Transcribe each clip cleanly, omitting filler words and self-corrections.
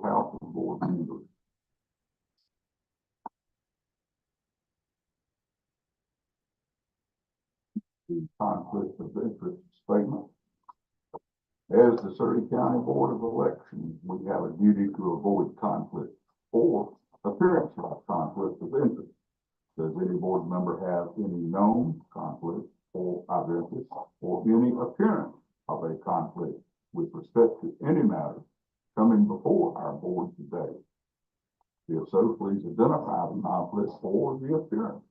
both House and board members. The conflict of interest statement. As the Surrey County Board of Elections, we have a duty to avoid conflict or appearance of conflict of interest. Does any board member have any known conflict or of interest or any appearance of a conflict with respect to any matter coming before our board today? If so, please identify the conflict or the appearance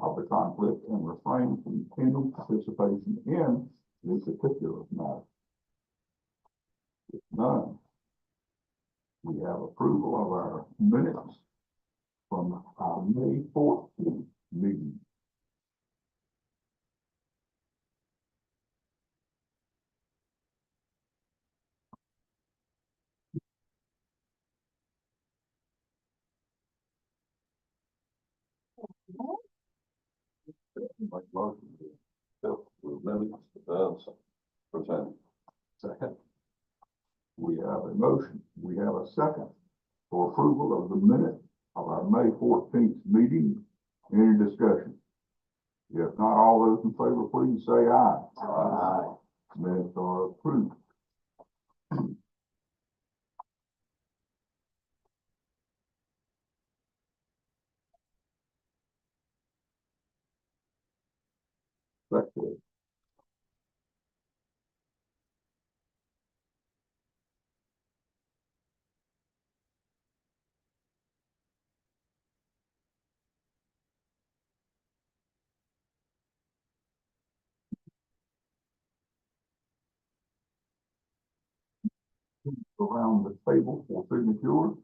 of the conflict and refrain from any participation in this particular matter. If none, we have approval of our minutes from our May 14th meeting. Like motion to minutes as presented. Second. We have a motion. We have a second for approval of the minutes of our May 14th meeting. Any discussion? If not, all those in favor, please say aye. Aye. Minutes are approved. Second. Around the table for signatures.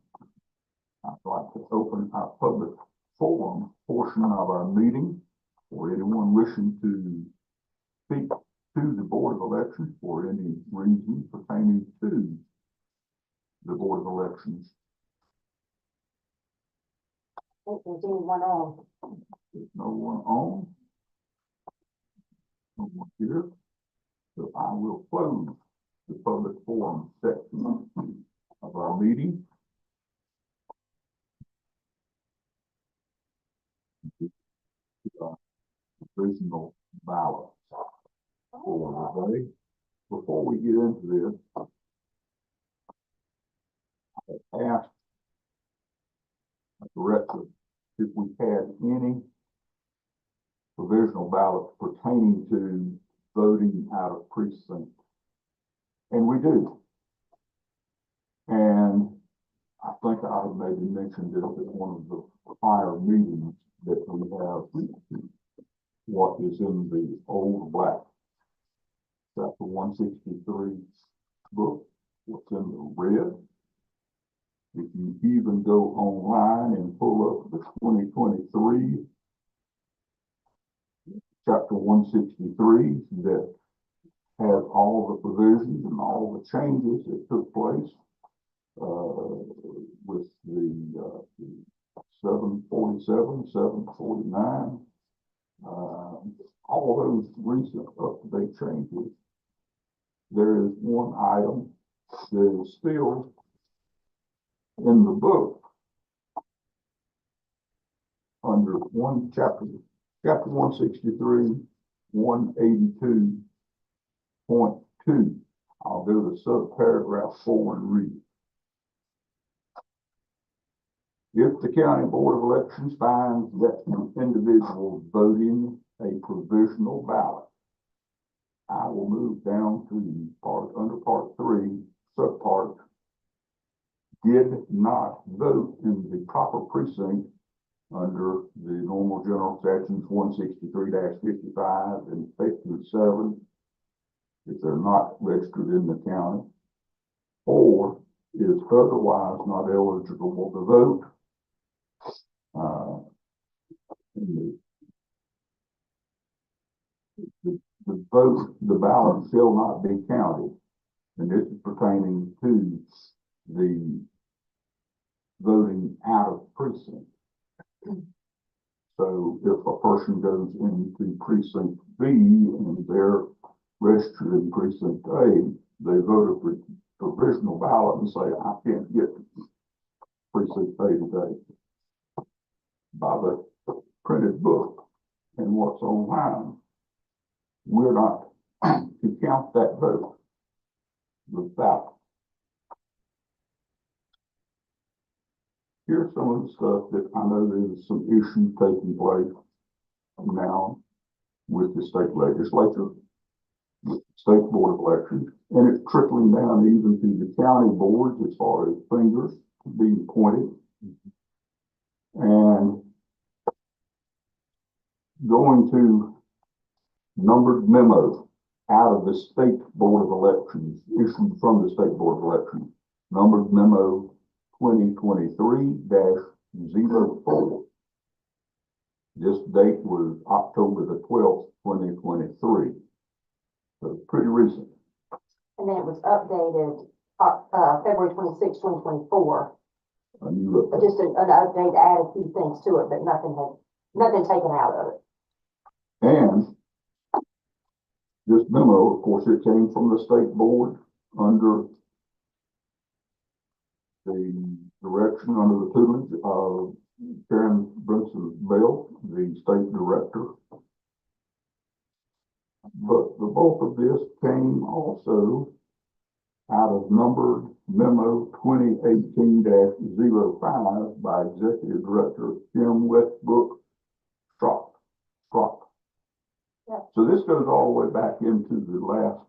I'd like to open our public forum portion of our meeting for anyone wishing to speak to the Board of Elections for any reason pertaining to the Board of Elections. There's anyone on? There's no one on. No one here. So I will close the public forum section of our meeting. Provisional ballots for the day. Before we get into this, I asked the director if we had any provisional ballots pertaining to voting out of precinct. And we do. And I think I have maybe mentioned it at one of the prior meetings that we have what is in the old black chapter 163 book, what's in the red. If you even go online and pull up the 2023 chapter 163 that has all the provisions and all the changes that took place with the 747, 749, all those recent up-to-date changes. There is one item that is still in the book under one chapter 163, 182.2. I'll go to subparagraph 4 and read it. If the County Board of Elections finds that an individual voting a provisional ballot, I will move down to under part 3, subpart, did not vote in the proper precinct under the normal general statutes 163-55 and 57, if they're not registered in the county, or is otherwise not eligible to vote. The ballot shall not be counted, and this is pertaining to the voting out of precinct. So if a person goes into precinct B and they're registered in precinct A, they voted for provisional ballot and say, I can't get precinct A today by the printed book and what's online, we're not to count that vote without. Here's some of the stuff that I know there's some issues taking place now with the state legislature, with the state board of elections, and it's trickling down even to the county boards as far as fingers being pointed. And going to numbered memos out of the state board of elections, issued from the state board of elections, numbered memo 2023-04. This date was October the 12th, 2023. So pretty recent. And then it was updated, February 26, 2024. Just an update to add a few things to it, but nothing taken out of it. And this memo, of course, it came from the state board under the direction, under the tutelage of Karen Brunson Bell, the state director. But the bulk of this came also out of numbered memo 2018-05 by Executive Director Kim Westbrook Strock. Yep. So this goes all the way back into the last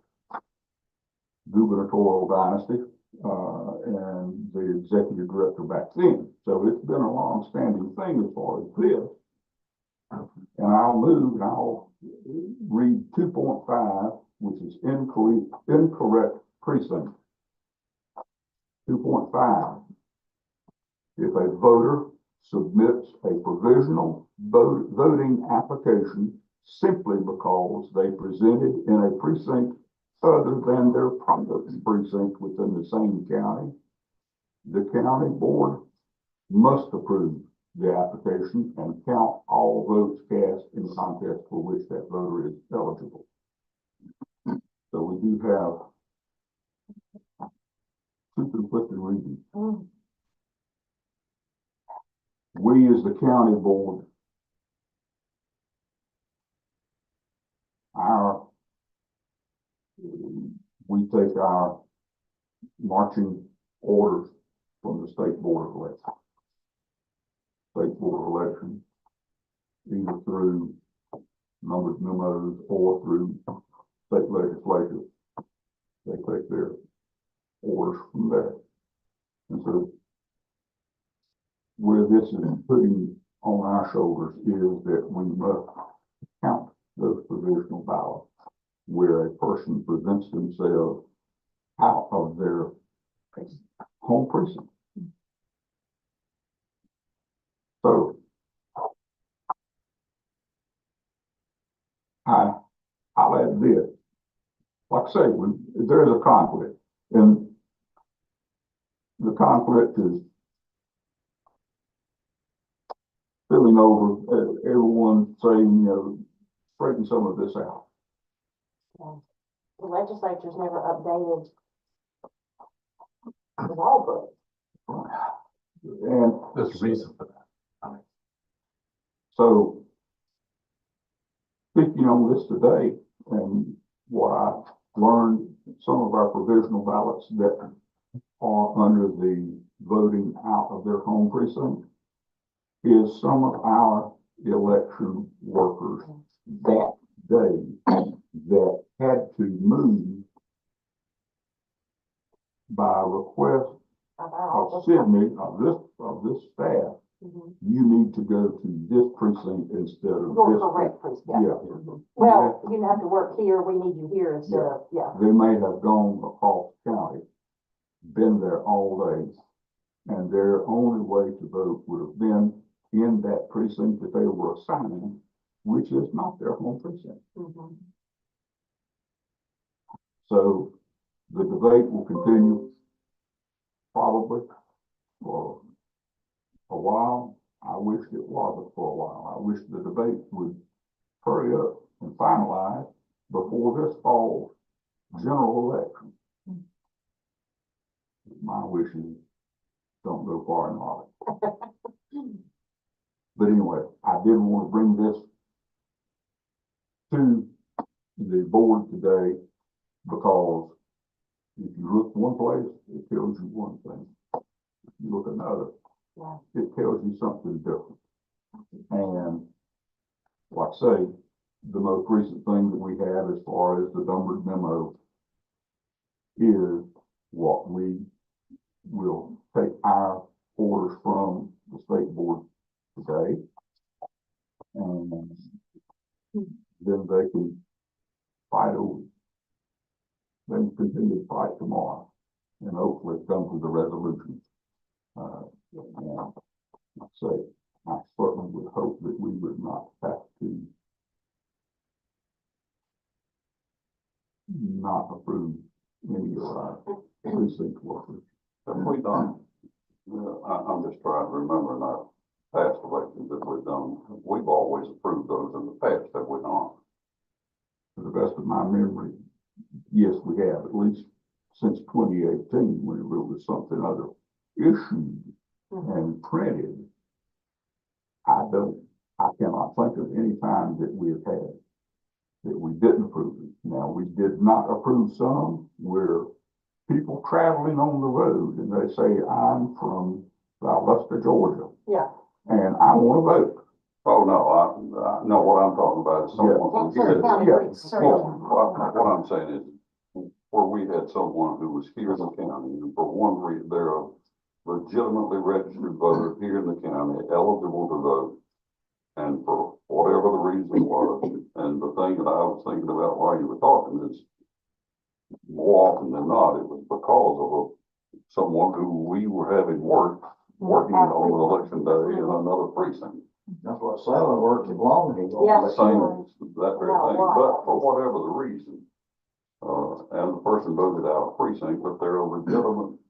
gubernatorial dynasty and the executive director back then. So it's been a long-standing thing as far as this. And I'll move and I'll read 2.5, which is incorrect precinct. 2.5. If a voter submits a provisional voting application simply because they presented in a precinct other than their primary precinct within the same county, the county board must approve the application and count all votes cast in the contest for which that voter is eligible. So we do have two conflicting reasons. We as the county board, we take our marching orders from the state board of elections. State board of elections, either through numbered memos or through state legislature. They take their orders from there. And so where this is putting on our shoulders is that we must count those provisional ballots where a person presents themselves out of their home precinct. So I'll add this. Like I say, there is a conflict, and the conflict is spilling over, everyone saying, straighten some of this out. The legislature's never updated the law book. And There's a reason for that. so, speaking on this today, and what I learned, some of our provisional ballots that are under the voting out of their home precinct is some of our election workers that day that had to move by request of Sydney, of this staff. You need to go to this precinct instead of this. Correct precinct. Yeah. Well, you have to work here, we need you here instead of, They may have gone across the county, been there all day, and their only way to vote would have been in that precinct that they were assigned, which is not their home precinct. So the debate will continue probably for a while. I wish it wasn't for a while. I wish the debate would hurry up and finalize before this fall general election. My wishes don't go far in life. But anyway, I did want to bring this to the board today because if you look one place, it tells you one thing. If you look another, it tells you something different. And like I say, the most recent thing that we have as far as the numbered memo is what we will take our orders from the state board today. And then they can fight over. They can continue to fight tomorrow and hopefully come to the resolution. And like I say, I certainly would hope that we would not have to not approve any of our precinct workers. Have we done, I'm just trying to remember in our past elections that we've done, we've always approved those in the past, have we not? To the best of my memory, yes, we have, at least since 2018, when it was something other issued and printed. I cannot think of any time that we have had that we didn't approve it. Now, we did not approve some where people traveling on the road and they say, I'm from Valdosta, Georgia. Yeah. And I want to vote. Oh, no, I know what I'm talking about is someone from here. What I'm saying is, where we had someone who was here in the county, and for one reason, they're a legitimately registered voter here in the county, eligible to vote, and for whatever the reason was, and the thing that I was thinking about while you were talking is, more often than not, it was because of someone who we were having working on election day in another precinct. That's what Sally worked at Longhill. Yeah. The same, that very thing, but for whatever the reason, and the person voted out of precinct, but they're a legitimately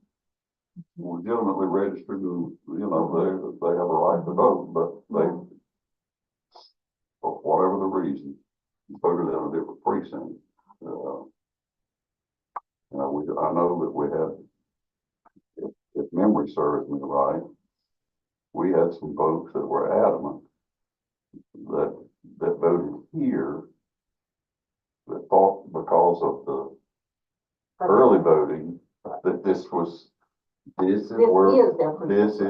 registered, and, you know, they have a right to vote, but they, for whatever the reason, voted in a different precinct. I know that we had, if memory serves me right, we had some folks that were adamant that voted here that thought because of the early voting that this is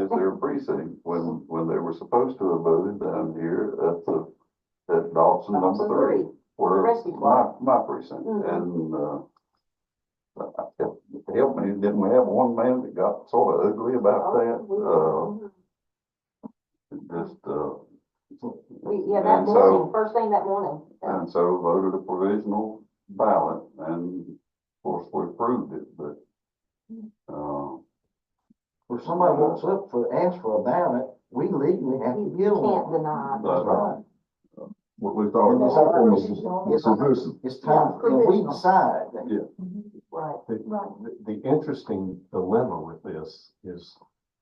their precinct when they were supposed to have voted down here at Dawson number 3, where my precinct. And help me, didn't we have one man that got sort of ugly about that? That morning, first thing that morning. And so voted a provisional ballot, and of course we approved it, but If somebody walks up asks for a ballot, we legally have to give them. Can't deny. that's right. What we thought It's time, and we decide. Right. The interesting dilemma with this is,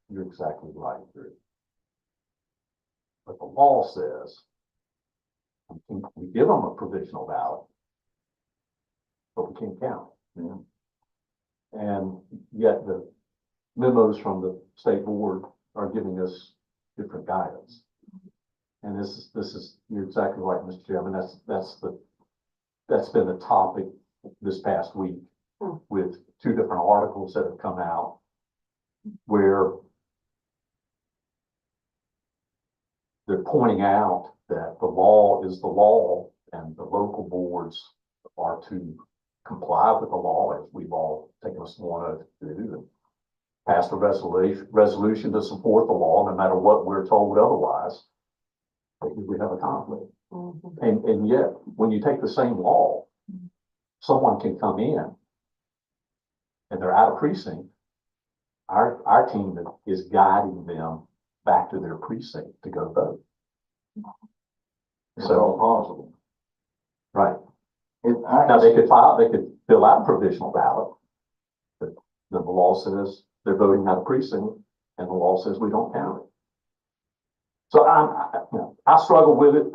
you're exactly right, Drew. But the law says we give them a provisional ballot, but we can't count it. Yeah. And yet the memos from the state board are giving us different guidance. And this is, you're exactly right, Mr. Chairman. That's been the topic this past week with 2 different articles that have come out where they're pointing out that the law is the law and the local boards are to comply with the law, as we've all taken a sworn oath to do, and passed a resolution to support the law, no matter what we're told otherwise. We have a conflict. And yet, when you take the same law, someone can come in and they're out of precinct. Our team is guiding them back to their precinct to go vote. It's all possible. Right. Now they could fill out a provisional ballot, but the law says they're voting out of precinct, and the law says we don't count it. So I struggle with it.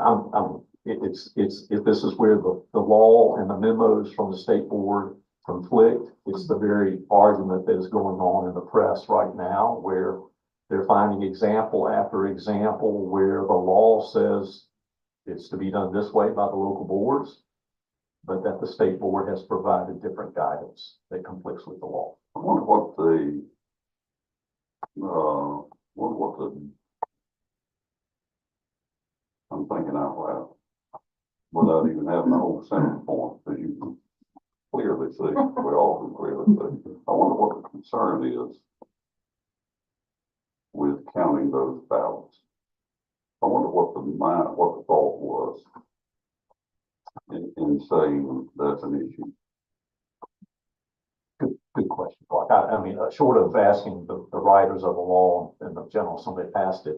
This is where the law and the memos from the state board conflict. It's the very argument that is going on in the press right now, where they're finding example after example where the law says it's to be done this way by the local boards, but that the state board has provided different guidance that conflicts with the law. I wonder what I'm thinking out loud, without even having the whole sentence form, because you can clearly see, we all can clearly see. I wonder what the concern is with counting those ballots. I wonder what the thought was in saying that's an issue. Good question, Clark. I mean, short of asking the writers of the law and the general assembly passed it,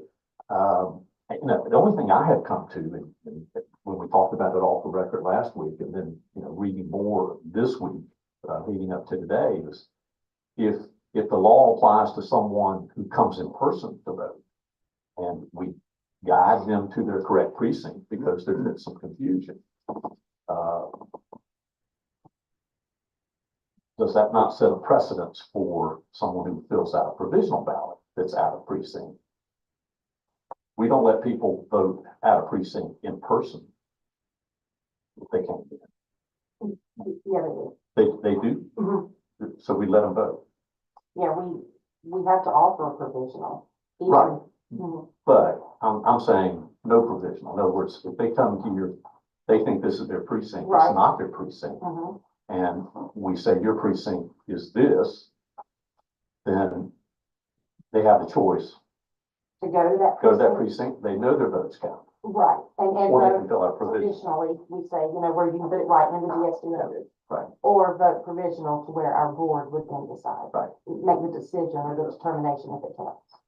the only thing I have come to, and when we talked about it off the record last week, and then, reading more this week, leading up to today, is if the law applies to someone who comes in person to vote, and we guide them to their correct precinct because there's been some confusion, does that not set a precedence for someone who fills out a provisional ballot that's out of precinct? We don't let people vote out of precinct in person if they can't get in. Yeah, they do. They do? Mhm. So we let them vote. Yeah, we have to offer a provisional. even- Right. Mhm. But I'm saying no provisional. In other words, if they come to they think this is their precinct, Right. it's not their precinct. Mhm. And we say your precinct is this, then they have the choice. To go to that. Go to that precinct. precinct, they know their votes count. Right, and Or they can vote fill out provisional. provisionally, we say, where you can put it right into the DS200. Right. Or vote provisional to where our board would then decide. Right. Make the decision or the determination if it counts.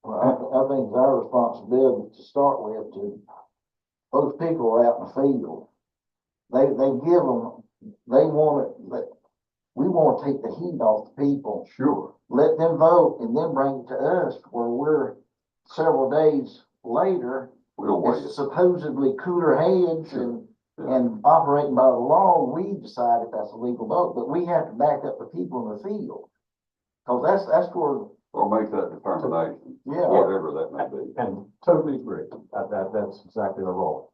Well, I think it's our responsibility to start with to, those people are out in the field. They give them, they want it, we want to take the heat off the people. Sure. Let them vote and then bring it to us where we're several days later, We'll wait. it's supposedly cooler heads and operating by the law, we decide if that's a legal vote, but we have to back up the people in the field. Cause that's where, Or make that determination, yeah. whatever that may be. And totally agree. That's exactly the role.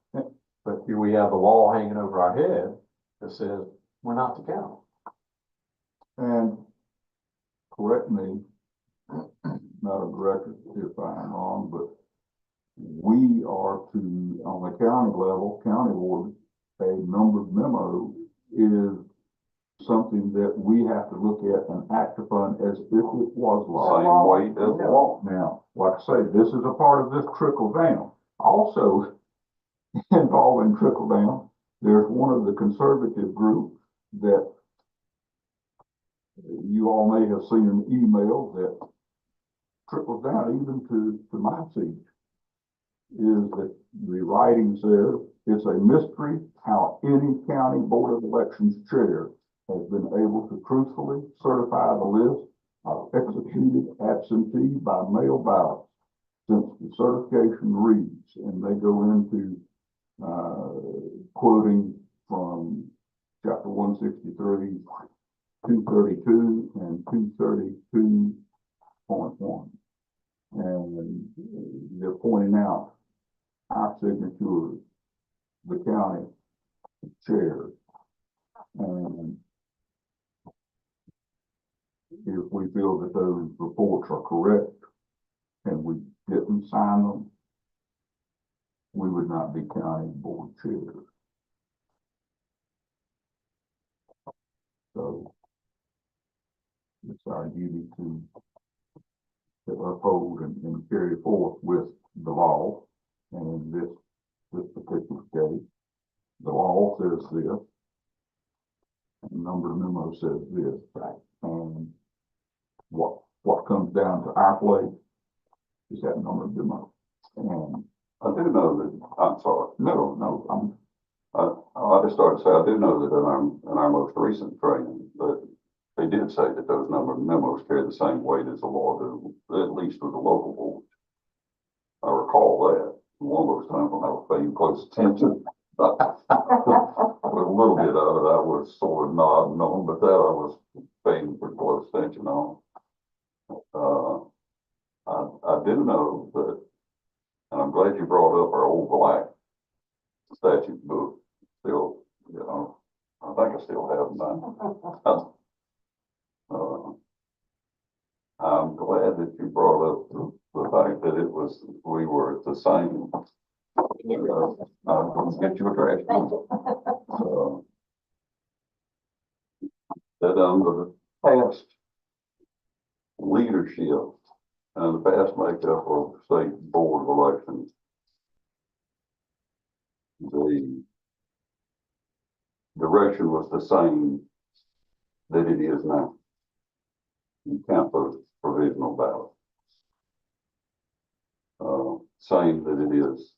But here we have the law hanging over our head that says we're not to count. And correct me, Madam Director, if I'm wrong, but we are to, on the county level, county board, a numbered memo is something that we have to look at and act upon as if it was law. Same weight as the law. Now, like I say, this is a part of this trickle down. Also, involving trickle down, there's one of the conservative groups that you all may have seen an email that trickles down even to my seat, is that the writing says it's a mystery how any county board of elections chair has been able to truthfully certify the list of executed absentee by mail ballots since the certification reads, and they go into quoting from chapter 163, 232, and 232.1. And they're pointing out our signatures, the county chair, and if we feel that those reports are correct and we didn't sign them, we would not be county board chair. So it's our duty to uphold and carry forth with the law. And in this particular case, the law says this, and number memo says this, right? And what comes down to our plate is that number memo. And I do know that, I'm sorry. no, I just started to say, I do know that in our most recent training, that they did say that those number memos carry the same weight as the law do, at least with the local boards. I recall that. One of those times when I was paying close attention. But little bit of it, I was sort of nodding on, but that I was paying pretty close attention on. I do know that, and I'm glad you brought up our old black statute book. Still, you know, I think I still have mine. I'm glad that you brought up the fact that we were the same. I'm gonna get you a trash Thank can. you. That under the past leadership and the past makeup of state board of elections, the direction was the same that it is now. You can't vote provisional ballot. Same that it is.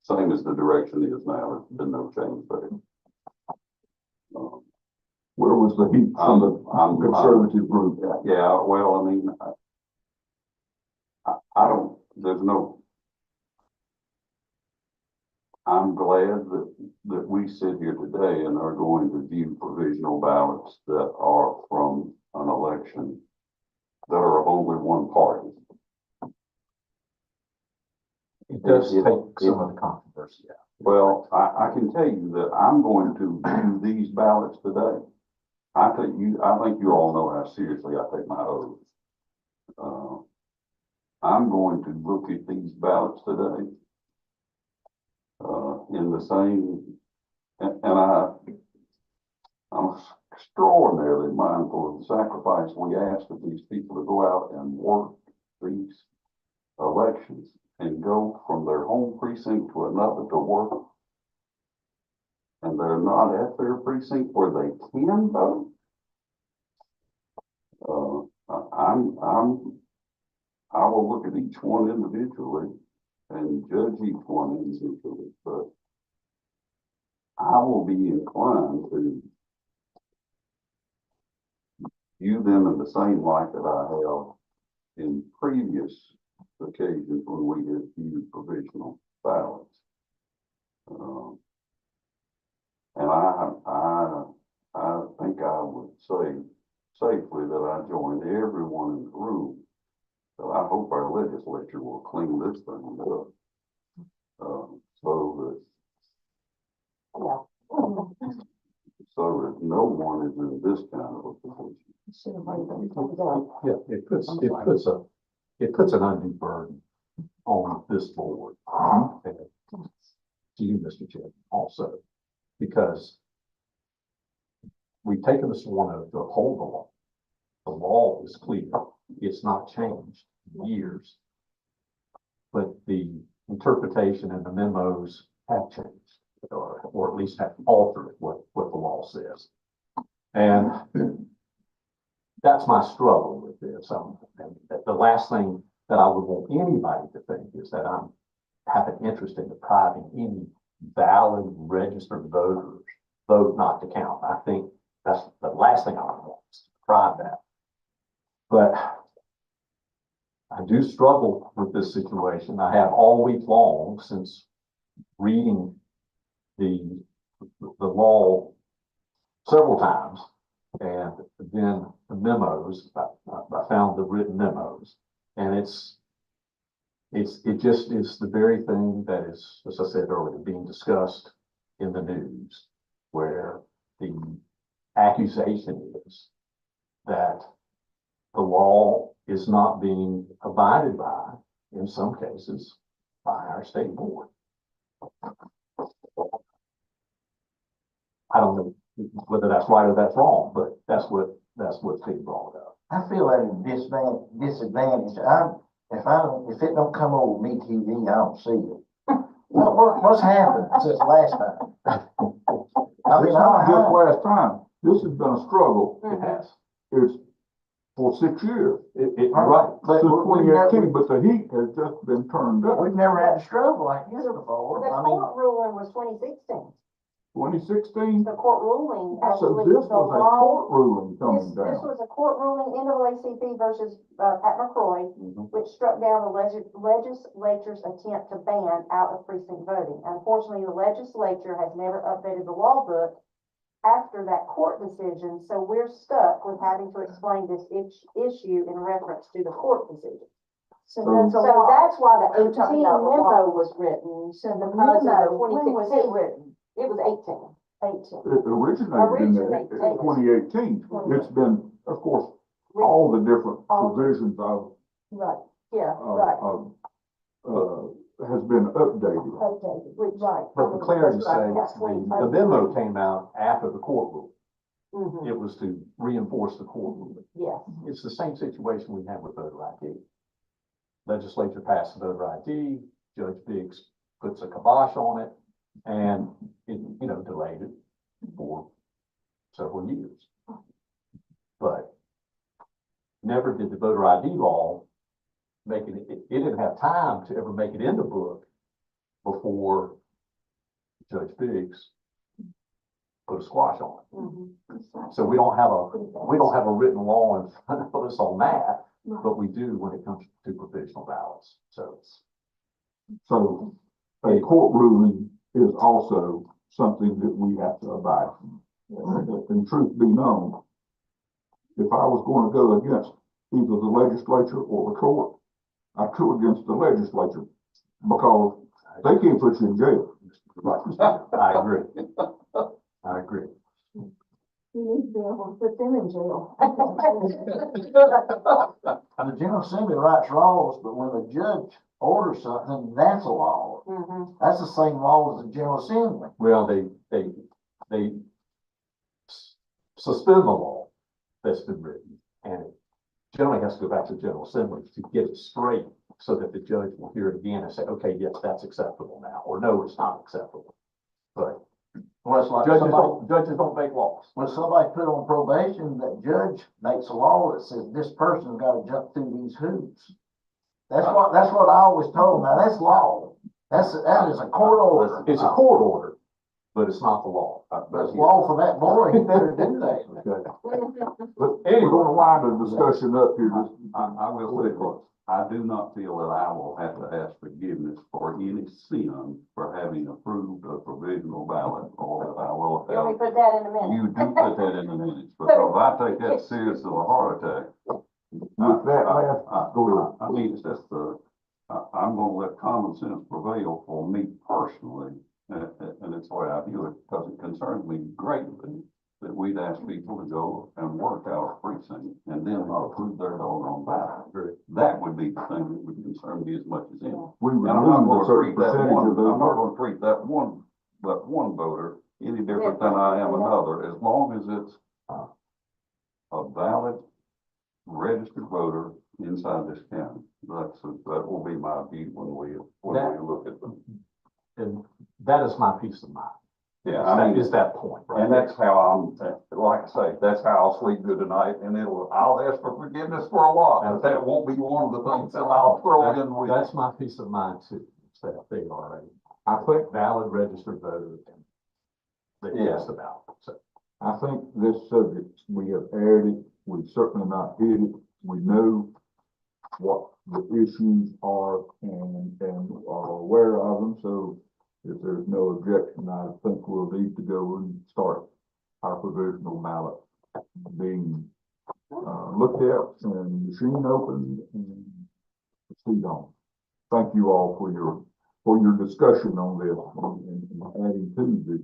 Same as the direction is now. There's been no change there. Where was the heat from the conservative group? Yeah, well, I mean, I don't, there's no, I'm glad that we sit here today and are going to view provisional ballots that are from an election that are of only one party. It does take some of the controversy out. Well, I can tell you that I'm going to view these ballots today. I think you all know how seriously I take my oath. I'm going to look at these ballots today, in the same, and I'm extraordinarily mindful of the sacrifice we ask of these people to go out and work these elections and go from their home precinct to another to work. And they're not at their precinct where they can vote. I will look at each one individually and judge each one individually, but I will be inclined to view them in the same light that I have in previous occasions when we have viewed provisional ballots. And I think I would say safely that I joined everyone in the room. So I hope our legislature will clean this thing up. So that no one is in this kind of a position. Yeah, it puts an undue burden on this board. And to you, Mr. Chairman, also, because we've taken this one to uphold the law. The law is clear. It's not changed in years. But the interpretation and the memos have changed, or at least have altered what the law says. And that's my struggle with this. And the last thing that I would want anybody to think is that I have an interest in depriving any valid registered voters vote not to count. I think that's the last thing I want is to deprive that. But I do struggle with this situation. I have all week long since reading the law several times, and then the memos. I found the written memos, and it just is the very thing that is, as I said earlier, being discussed in the news, where the accusation is that the law is not being abided by, in some cases, by our state board. I don't know whether that's right or that's wrong, but that's what's being brought up. I feel at a disadvantage. If it don't come over me TV, I don't see it. What's happened since last time? It's not just last time. This has been a struggle. It has. It's for 6 years. Right. But Since 2018, but the heat has just been turned up. we've never had a struggle like this The before. I mean, court ruling was 2016. 2016? The court ruling So actually, this the was a law, court ruling this coming down. was a court ruling, NAACP versus, Pat McCrory, which struck down the legislature's attempt to ban out of precinct voting. Unfortunately, the legislature has never updated the law book after that court decision, so we're stuck with having to explain this issue in reference to the court decision. So So that's why the We're talking 18 about the law. memo was written, So the because of memo, the when was 2016. it written? It was 18. it originated in Originated. 2018. It's been, of course, all the different provisions of, Right, Yeah, right. has been updated. updated, right. But for clarity's sake, That's the memo came out after the court rule. Mhm. It was to reinforce the court ruling. Yes. It's the same situation we have with voter ID. Legislature passed the voter ID, Judge Biggs puts a kibosh on it, and it, delayed it for several years. But never did the voter ID law make it, it didn't have time to ever make it in the book before Judge Biggs put a squash on it. Mhm. So we don't have a written law in front of us on that, but we do when it comes to provisional ballots. So So a court ruling is also something that we have to abide from. And truth be known, if I was going to go against either the legislature or the court, I go against the legislature because they can't put you in jail. I agree. I agree. You need to be able to put them in jail. The General Assembly writes laws, but when the judge orders something, that's a law. Mhm. That's the same law as the General Assembly. Well, they suspend the law that's been written, and it generally has to go back to the General Assembly to get it straight so that the judge will hear it again and say, okay, yes, that's acceptable now, or no, it's not acceptable. But Well, it's like judges don't make laws. when somebody put on probation, that judge makes a law that says this person's gotta jump through these hoops. That's what I always told them. Now, that's law. That is a court order. It's a court order, but it's not the law. But it's law for that boy, he better do that. Okay. But we're gonna wind the discussion up here. I will say this, I do not feel that I will have to ask forgiveness for any sin for having approved a provisional ballot, or that I will You want me have. to put that in a minute? You do put that in the minutes, because I take that serious as a heart attack. With that last, go ahead. I mean, it's just I'm gonna let common sense prevail for me personally, and it's the way I view it, because it concerns me greatly that we'd ask people to go and work out a precinct and then not approve their doggone ballot. That would be the thing that would concern me as much as anything. We And I'm not remove a gonna certain treat that percentage one, of I'm those. not gonna treat that one voter any different than I am another, as long as it's a valid registered voter inside this county. That will be my view when we look at them. And that is my peace of mind. Yeah, I mean, Is that point, right? and that's how like I say, that's how I'll sleep good tonight, and I'll ask for forgiveness for a lot, but that won't be one of the things that I'll throw in with. That's my peace of mind too, it's that thing already. I think, Valid registered voter that you asked about, so. I think this subject, we have aired it, we've certainly not hid it, we know what the issues are and are aware of them, so if there's no objection, I think we'll need to go and start our provisional ballot being, looked at and machine opened and proceed on. Thank you all for your discussion on this and adding to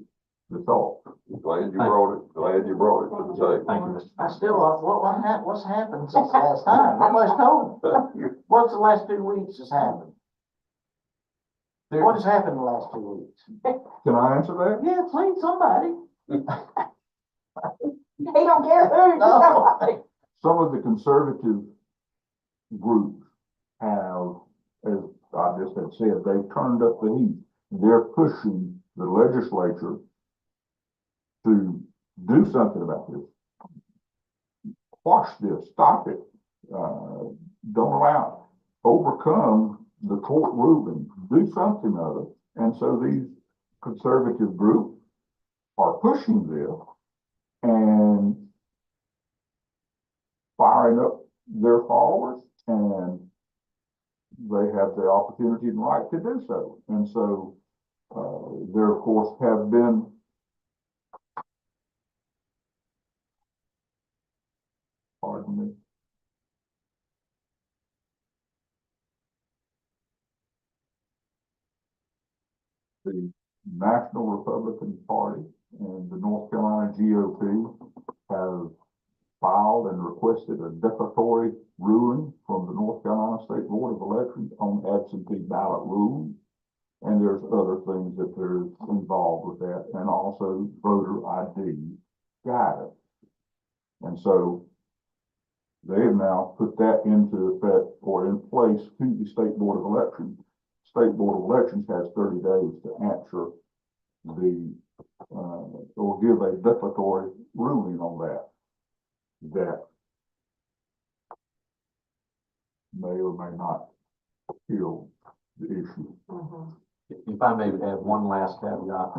the thought. Glad you brought it to the table. Thank you, Mr. I still, what's happened since the last time? Nobody's told me. What's the last 2 weeks has happened? What has happened the last 2 weeks? Can I answer that? Yeah, please, somebody. He don't care who. No. Some of the conservative groups have, as I just had said, they've turned up the heat. They're pushing the legislature to do something about this. Quash this, stop it. Don't allow it. Overcome the court ruling, do something of it. And so these conservative groups are pushing this and firing up their followers, and they have the opportunity and right to do so. And so, there of course have been pardon me. The National Republican Party and the North Carolina GOP have filed and requested a defamatory ruling from the North Carolina State Board of Elections on absentee ballot rules. And there's other things that are involved with that, and also voter ID guidance. And so they have now put that into effect or in place to the State Board of Elections. State Board of Elections has 30 days to answer or give a defamatory ruling on that may or may not kill the issue. If I may add one last caveat,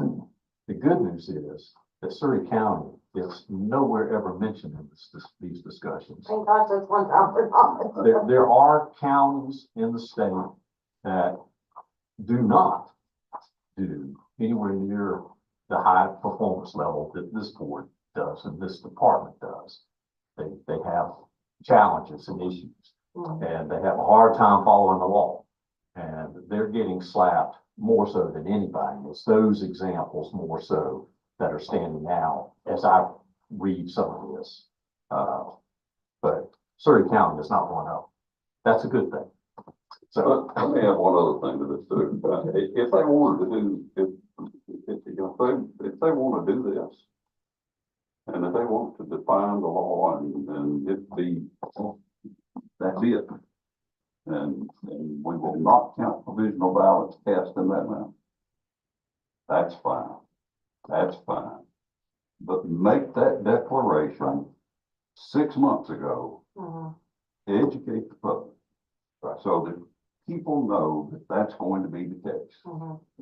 the good news is that Surrey County is nowhere ever mentioned in these discussions. Thank God that's one time for not. There are counties in the state that do not do anywhere near the high performance level that this board does and this department does. They have challenges and issues, and they have a hard time following the law, and they're getting slapped more so than anybody. It's those examples more so that are standing out as I read some of this. But Surrey County is not one of them. That's a good thing. So Let me add one other thing to this too. If they wanted to do, if they want to do this, and if they want to define the law and it be, that's it. And we will not count provisional ballots cast in that manner. That's fine. That's fine. But make that declaration 6 months ago, educate the public, so that people know that that's going to be the case.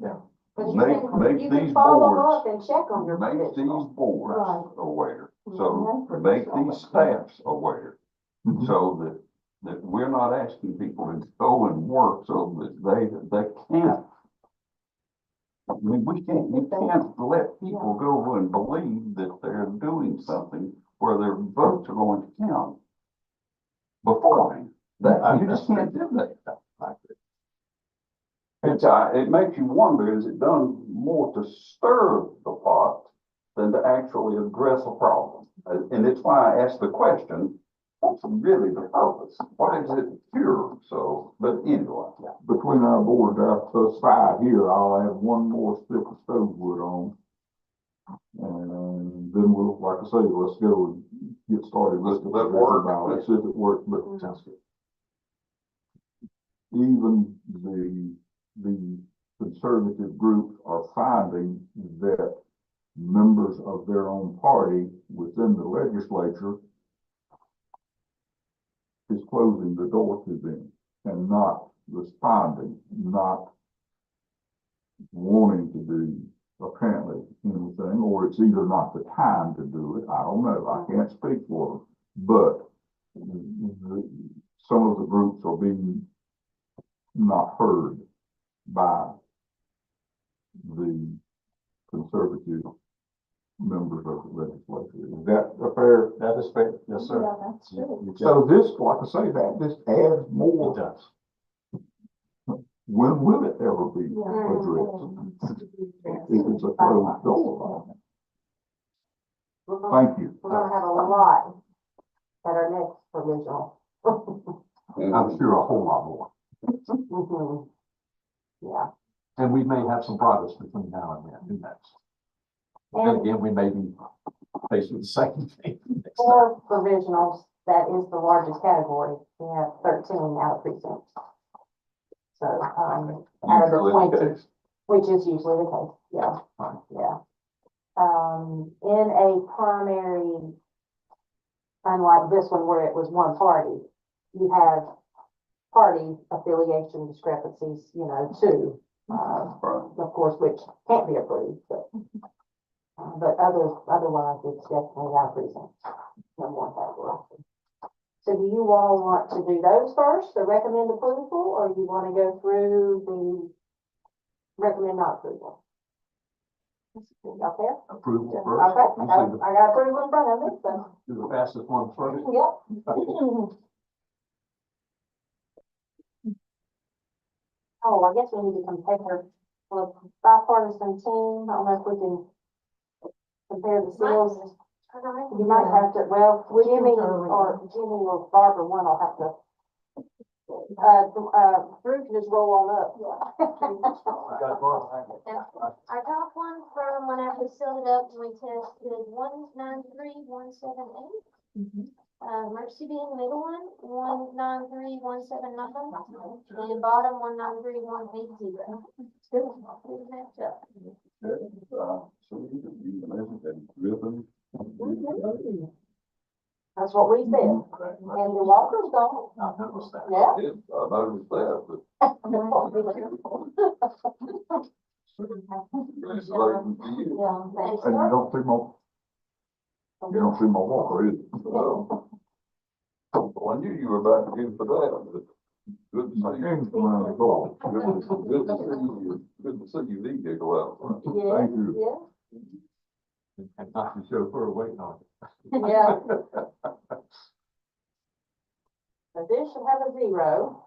yeah. Make You these can follow boards, up and check on your make these provisional. boards Right. aware. Mhm. So make these staffs aware, Mhm. so that we're not asking people to go and work so that they can't. I mean, you can't let people go and believe that they're doing something where their votes are going to count beforehand. You just can't do that. It makes you wonder, is it done more to stir the pot than to actually address a problem? And it's why I asked the question, what's really the purpose? What is it cure? So, but anyway. Between our boards, our side here, I'll add one more stick of stove wood on. And then we'll, like I say, let's go and get started. Let's work. Let's see if it works, but Sounds good. even the conservative groups are finding that members of their own party within the legislature is closing the door to them and not responding, not wanting to do apparently anything, or it's either not the time to do it. I don't know. I can't speak for them, but some of the groups are being not heard by the conservative members of the legislature. Is that a fair? That is fair. Yes, sir. Yeah, that's true. You So this, like I say, that just adds It more. does. When will it ever be Yeah. addressed? If it's a closed door. Thank you. We're gonna have a lot at our next provisional. I'm sure a whole lot more. Mhm. Yeah. And we may have some progress between now and then. Who knows? Then And again, we may be faced with the same thing. next time. for provisionals, that is the largest category. We have 13 out of precincts. So, out of the Usually the 20, case. which is usually the case, yeah, Right. yeah. In a primary, unlike this one where it was one party, you have party affiliation discrepancies, too. Right. Of course, which can't be approved, but But otherwise, it's definitely our precinct, number one category. So do you all want to do those first, the recommend approval, or you want to go through the recommend not approval? Y'all there? Approval Okay, first. I got approval in front of me, so. Do the fastest one first. Yep. Oh, I guess we need to compare the bipartisan team. I don't know if we can compare the skills. You might have to, well, Jimmy or Barbara, one will have to. Drew can just roll on up. I got one from when I was filled it up, and we tested 193,178. Mercy being the middle one, 193,179, and bottom 193,180. Good matchup. So you can imagine that driven. That's what we said. And the Walker's gone. I noticed that. Yeah. Yes, I noticed that, but congratulations to you. Yeah, thanks. And you don't see my Walker, is it? Well, I knew you were about to give for that, but good to see you. James around the door. Good to see you. Good to see you vehicle out front. Yeah, Thank you. yeah. And not the chauffeur waiting on it. Yeah. So this should have a 0.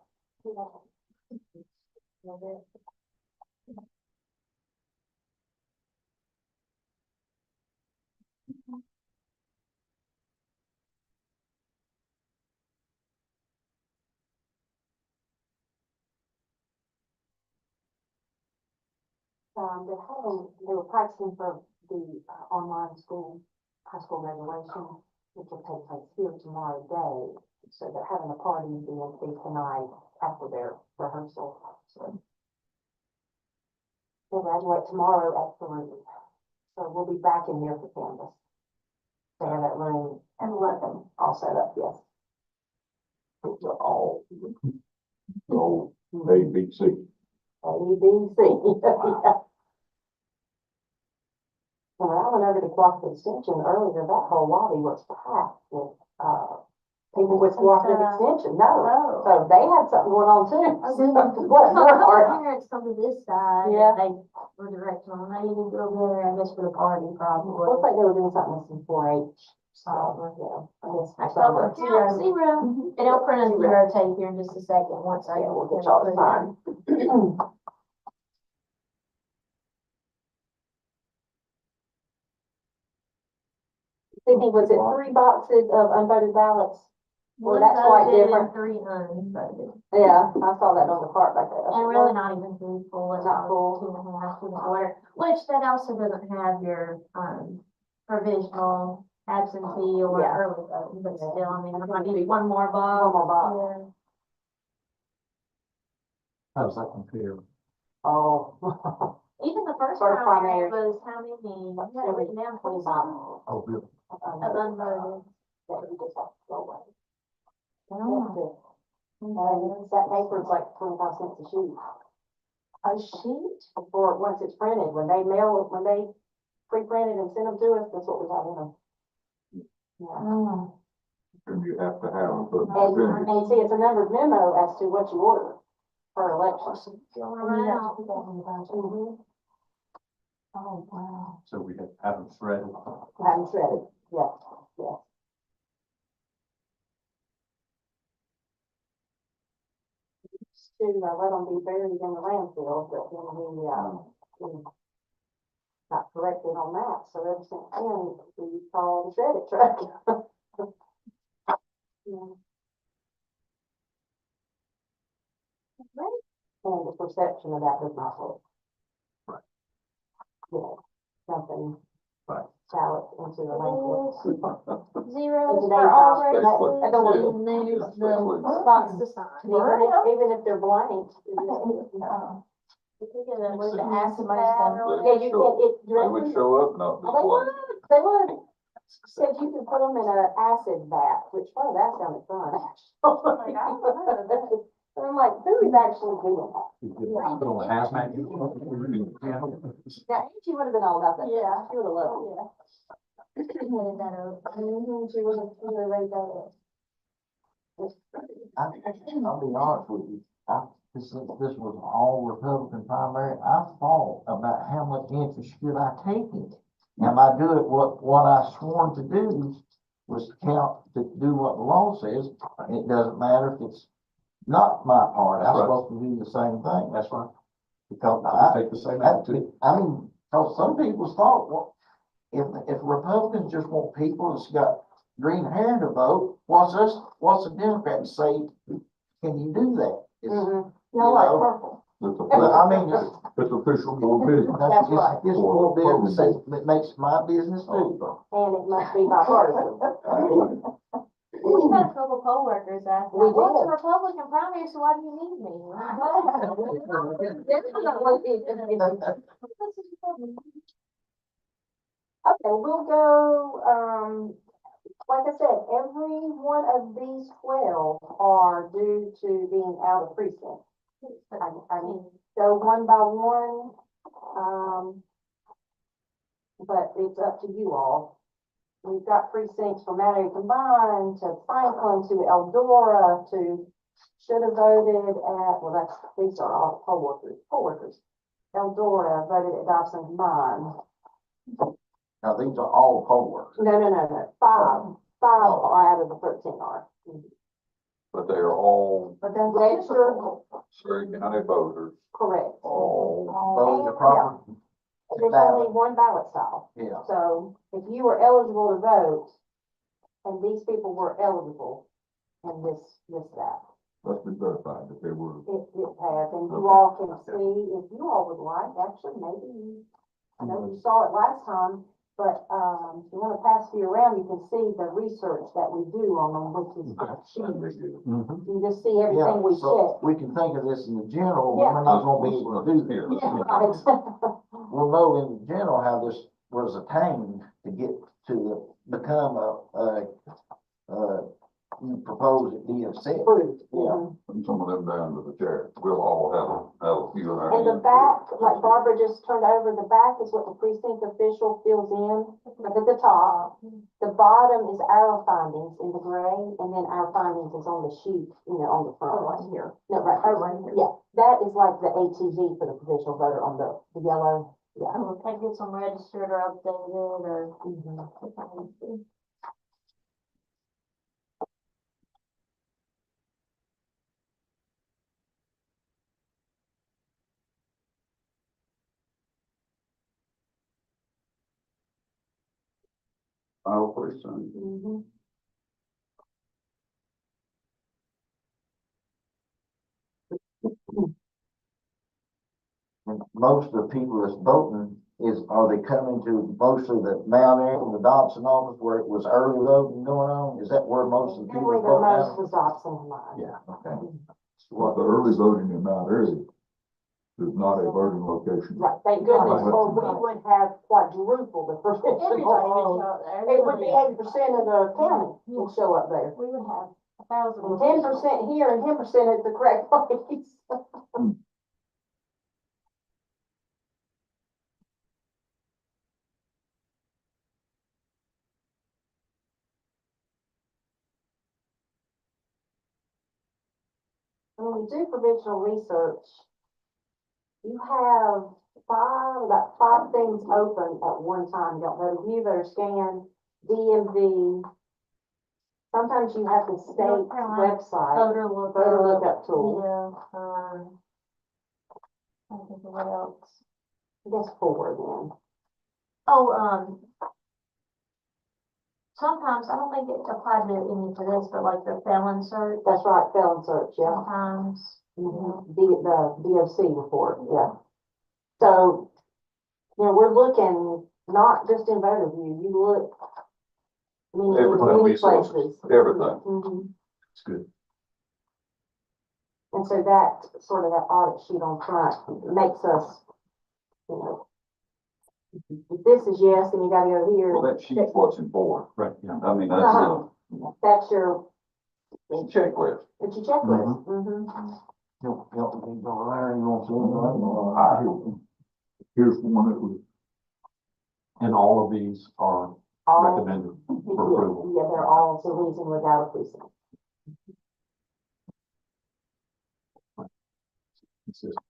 They were practicing for the online school, high school graduation, which will take place here tomorrow day. So they're having a party in DNC tonight after their rehearsal. So they graduate tomorrow at 3. So we'll be back in here for Canvas. They have that room at 11 all set up, yes. It's all, so ABC. ABC. When I went over to Cooperative Extension earlier, that whole lobby was packed with, people with Cooperative Extension, no. So they had something going on too. Bless their heart. Parents come to this side. Yeah. They were directing them, they need to go there, I guess, for the party probably. Looks like they were doing something with some 4-H. So, yeah, I guess. I saw the zero. And I'll print a zero tape here in just a second, once I. Yeah, we'll get y'all to sign. Thinking, was it 3 boxes of unvoted ballots? Well, One that's quite voted different. and 3 unvoted. Yeah, I saw that on the cart back there. And really not even 3 full, it's Not not full. 2.5 in order, which that also doesn't have your, provisional absentee or Yeah. early voting, but still, I mean, there might be one more box. One more box. Yeah. How's that compare? Oh. Even the first First primary primary. was how many, you had it written down, 20 something Oh, really? of unvoted. That you just have to go away. Oh. And that paper is like 25 cents a sheet. A sheet? For, once it's printed, when they pre-printed and send them to us, that's what we have in them. Yeah. And you have to have a And see, it's a numbered memo as to what you order for elections. Going around. Mhm. Oh, wow. So we have them shredded. Haven't shredded, yeah, yeah. To let them be buried in the landfill, but then we not corrected on that, so ever since then, we call the shredded truck. Yeah. And the perception of that does not work. Right. Yeah, something. Right. Shallot into the landfill. Zeros In for today's all house, races, I don't want to- and there's the spots to sign. Even if they're blank. You could get a, was it Yeah, acid pad or Yeah, you can, it They would directly. show up, not be Oh, blank. they would. Said you can put them in an acid bath, which, oh, that sounded fun, actually. I'm like, who is actually doing that? Put on a hazmat. Yeah. Now, she would have been all about that. Yeah. She would have loved it. Headed that over. She would have raised that up. I'll be honest with you, since this was all Republican primary, I thought about how much interest should I take in it? Am I doing what I sworn to do was to do what the law says, and it doesn't matter if it's not my part, I'm Right. supposed to do the same thing. That's right. Because I take the same attitude. I mean, cause some people's thought, well, if Republicans just want people that's got green hair to vote, what's the Democrat to say, can you do that? It's, Mhm. No, like know, purple. I mean, It's official more business. That's right. It's more business, it makes my business too. And it must be bipartisan. We had a couple poll workers ask, We like, what's a did. Republican primary, so why do you need me? Okay, we'll go, like I said, every one of these 12 are due to being out of precinct. I mean, go one by one, but it's up to you all. We've got precincts from Mount Airy Combined to Franklin to Eldora to should have voted at, well, these are all poll workers. Eldora voted at Dobson Combined. Now, these are all poll workers. No. Five out of the 13 are. But they are all But then Registered, Surrey County voters, correct. all, Voting the proper, There's only one ballot style. yeah. So if you were eligible to vote, and these people were eligible, and that, Let's be verified that they were. it has, and you all can see, if you all would like, actually, maybe I know you saw it last time, but, if you wanna pass it around, you can see the research that we do on them, which is cheap. Mhm. You just see everything Yeah, we so check. we can think of this in the general, Yeah. we're not gonna be able to do this. Yeah, right. We'll know in general how this was attained to get become you propose it be accepted. Approved. Yeah. Mhm. and some of them down to the chair. We'll all have a few in our And the hands. back, like Barbara just turned over, the back is what the precinct official fills in, up at the top. The bottom is our findings in the gray, and then our findings is on the sheet, on the front. Right here. No, right here. Yeah, that is like the ATV for the provincial voter on the yellow. Yeah. Oh, okay, get some registered or updated or. Mhm. Final precinct. Mhm. And most of the people that's voting are they coming to mostly the Mount Airy, the Dobson office where it was early voting going on? Is that where most of the And people we are the voting most now? was Dobson and mine. Yeah. Okay. Well, the early voting in Mount Airy is not a voting location. Right, thank goodness, Right. or we would have quadrupled the Everybody would provincial. show up there. It would be 80% of the county would show up there. We would have 1,000. And 10% here and 10% at the correct place. When we do provincial research, you have about five things open at one time. You got voter view, voter scan, DMV. Sometimes you have the state North Carolina website, Voter lookup. voter lookup tool. Yeah, I think of what else. I guess four then. Oh, sometimes, I don't think it applied to any to this, but like the felon search, That's right, felon search, yeah. sometimes. The DOC report, yeah. So, we're looking not just in voter view, you look. I mean, in Everything, many resources, places. everything. Mhm. It's good. And so that, sort of that audit sheet on front makes us, if this is yes, then you gotta go here. Well, that sheet's what's important. Right, yeah. I mean, Uh-huh. That's your, it's a checklist. it's your checklist. Mm-hmm. Help me, Larry, you want to say Here's one that was, And all of these are All, recommended for approval. yeah, they're all to reason without a precinct. Consistent.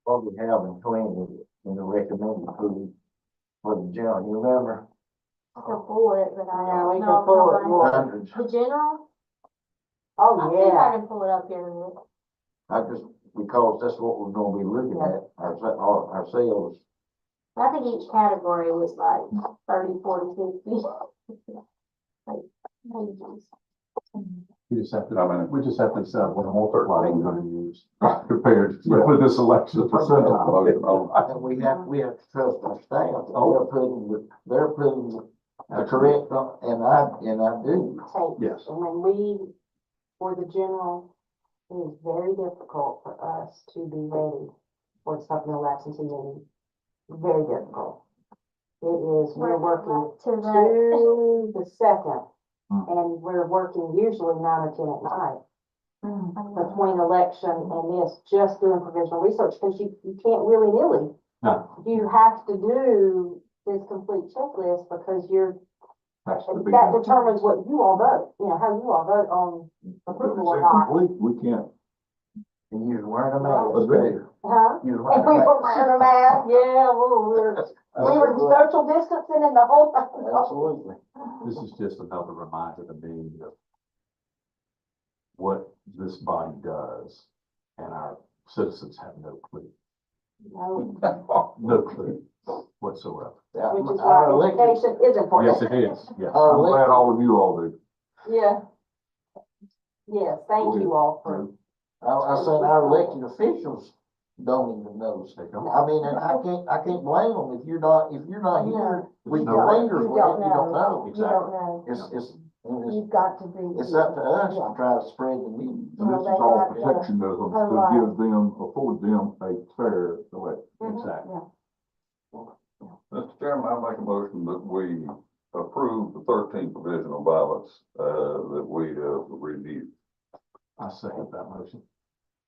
what we have in the recommended food for the general, you remember? I can pull it, but I Yeah, we don't can know. pull it, if yeah. Hundreds. The general? Oh, I think I yeah. can pull it up here in a minute. I just, because that's what we're gonna be looking at, our sales. I think each category was like 30, 40, 50. Like, pages. We just have to, How many? we just have to decide what multiplying we're gonna use compared to this election percentile. And we have to trust our staff, they're putting the correct, and I do. Take. Yes. And when we, for the general, it is very difficult for us to be ready for the supplemental absentee meeting. Very difficult. It is, we're working To the, to the second, Hmm. and we're working usually 9 or 10 at night between election and this, just doing provisional research, because you can't willy-nilly. No. You have to do this complete checklist because has to be. that determines what you all vote, you know, how you all vote on approval or not. We can't. And you're wearing a mask. Agree. Huh? You're And we were wearing a mask, yeah, we were social distancing and the whole thing. Absolutely. This is just another reminder to me of what this body does, and our citizens have no clue, No, no clue whatsoever. which is Our why elected, education is important. Yes, it is, yes. our I'm glad elected, all of you all do. Yeah. Yes, thank you all for, I said our elected officials don't even know. I mean, and I can't blame them if you're not here with your No. fingers you with it, don't you don't know, know. you don't know. It's You've got to be. it's up to us to try to spread the news. And this is Well, they all have to- protectionism a to lot. give them, afford them a fair election. Exactly. Mr. Chairman, I make a motion that we approve the 13 provisional ballots, that we have reviewed. I second that motion.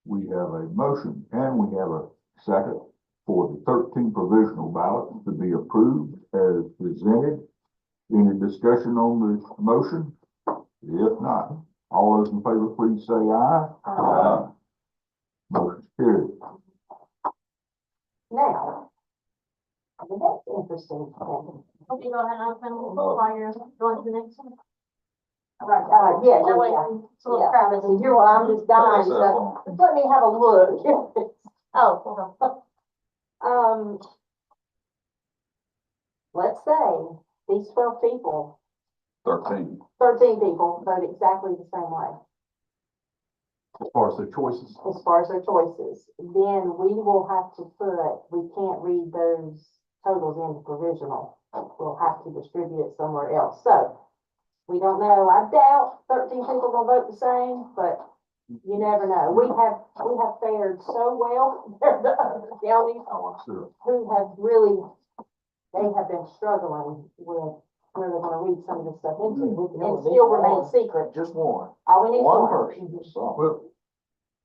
We have a motion and we have a second for the 13 provisional ballots to be approved as presented. Any discussion on the motion? If not, all those in favor, please say aye. uh, Motion carried. now. I mean, that's interesting. Okay, go ahead and open the book while you're going to the next one. Yeah, That way, yeah. it's a little Yeah. crowded. So you're, I'm just dying, so let me have a look. Oh, hold on. Let's say these 12 people, 13. 13 people vote exactly the same way As far as their choices, as far as their choices. Then we will have to we can't read those totals into provisional. We'll have to distribute it somewhere else. So we don't know. I doubt 13 people will vote the same, but you never know. We have fared so well compared to other counties oh, I'm sure. who have really, they have been struggling with where they're gonna read some of this stuff into, and still remain secret. Just one. All we need is One one. person. So, Well,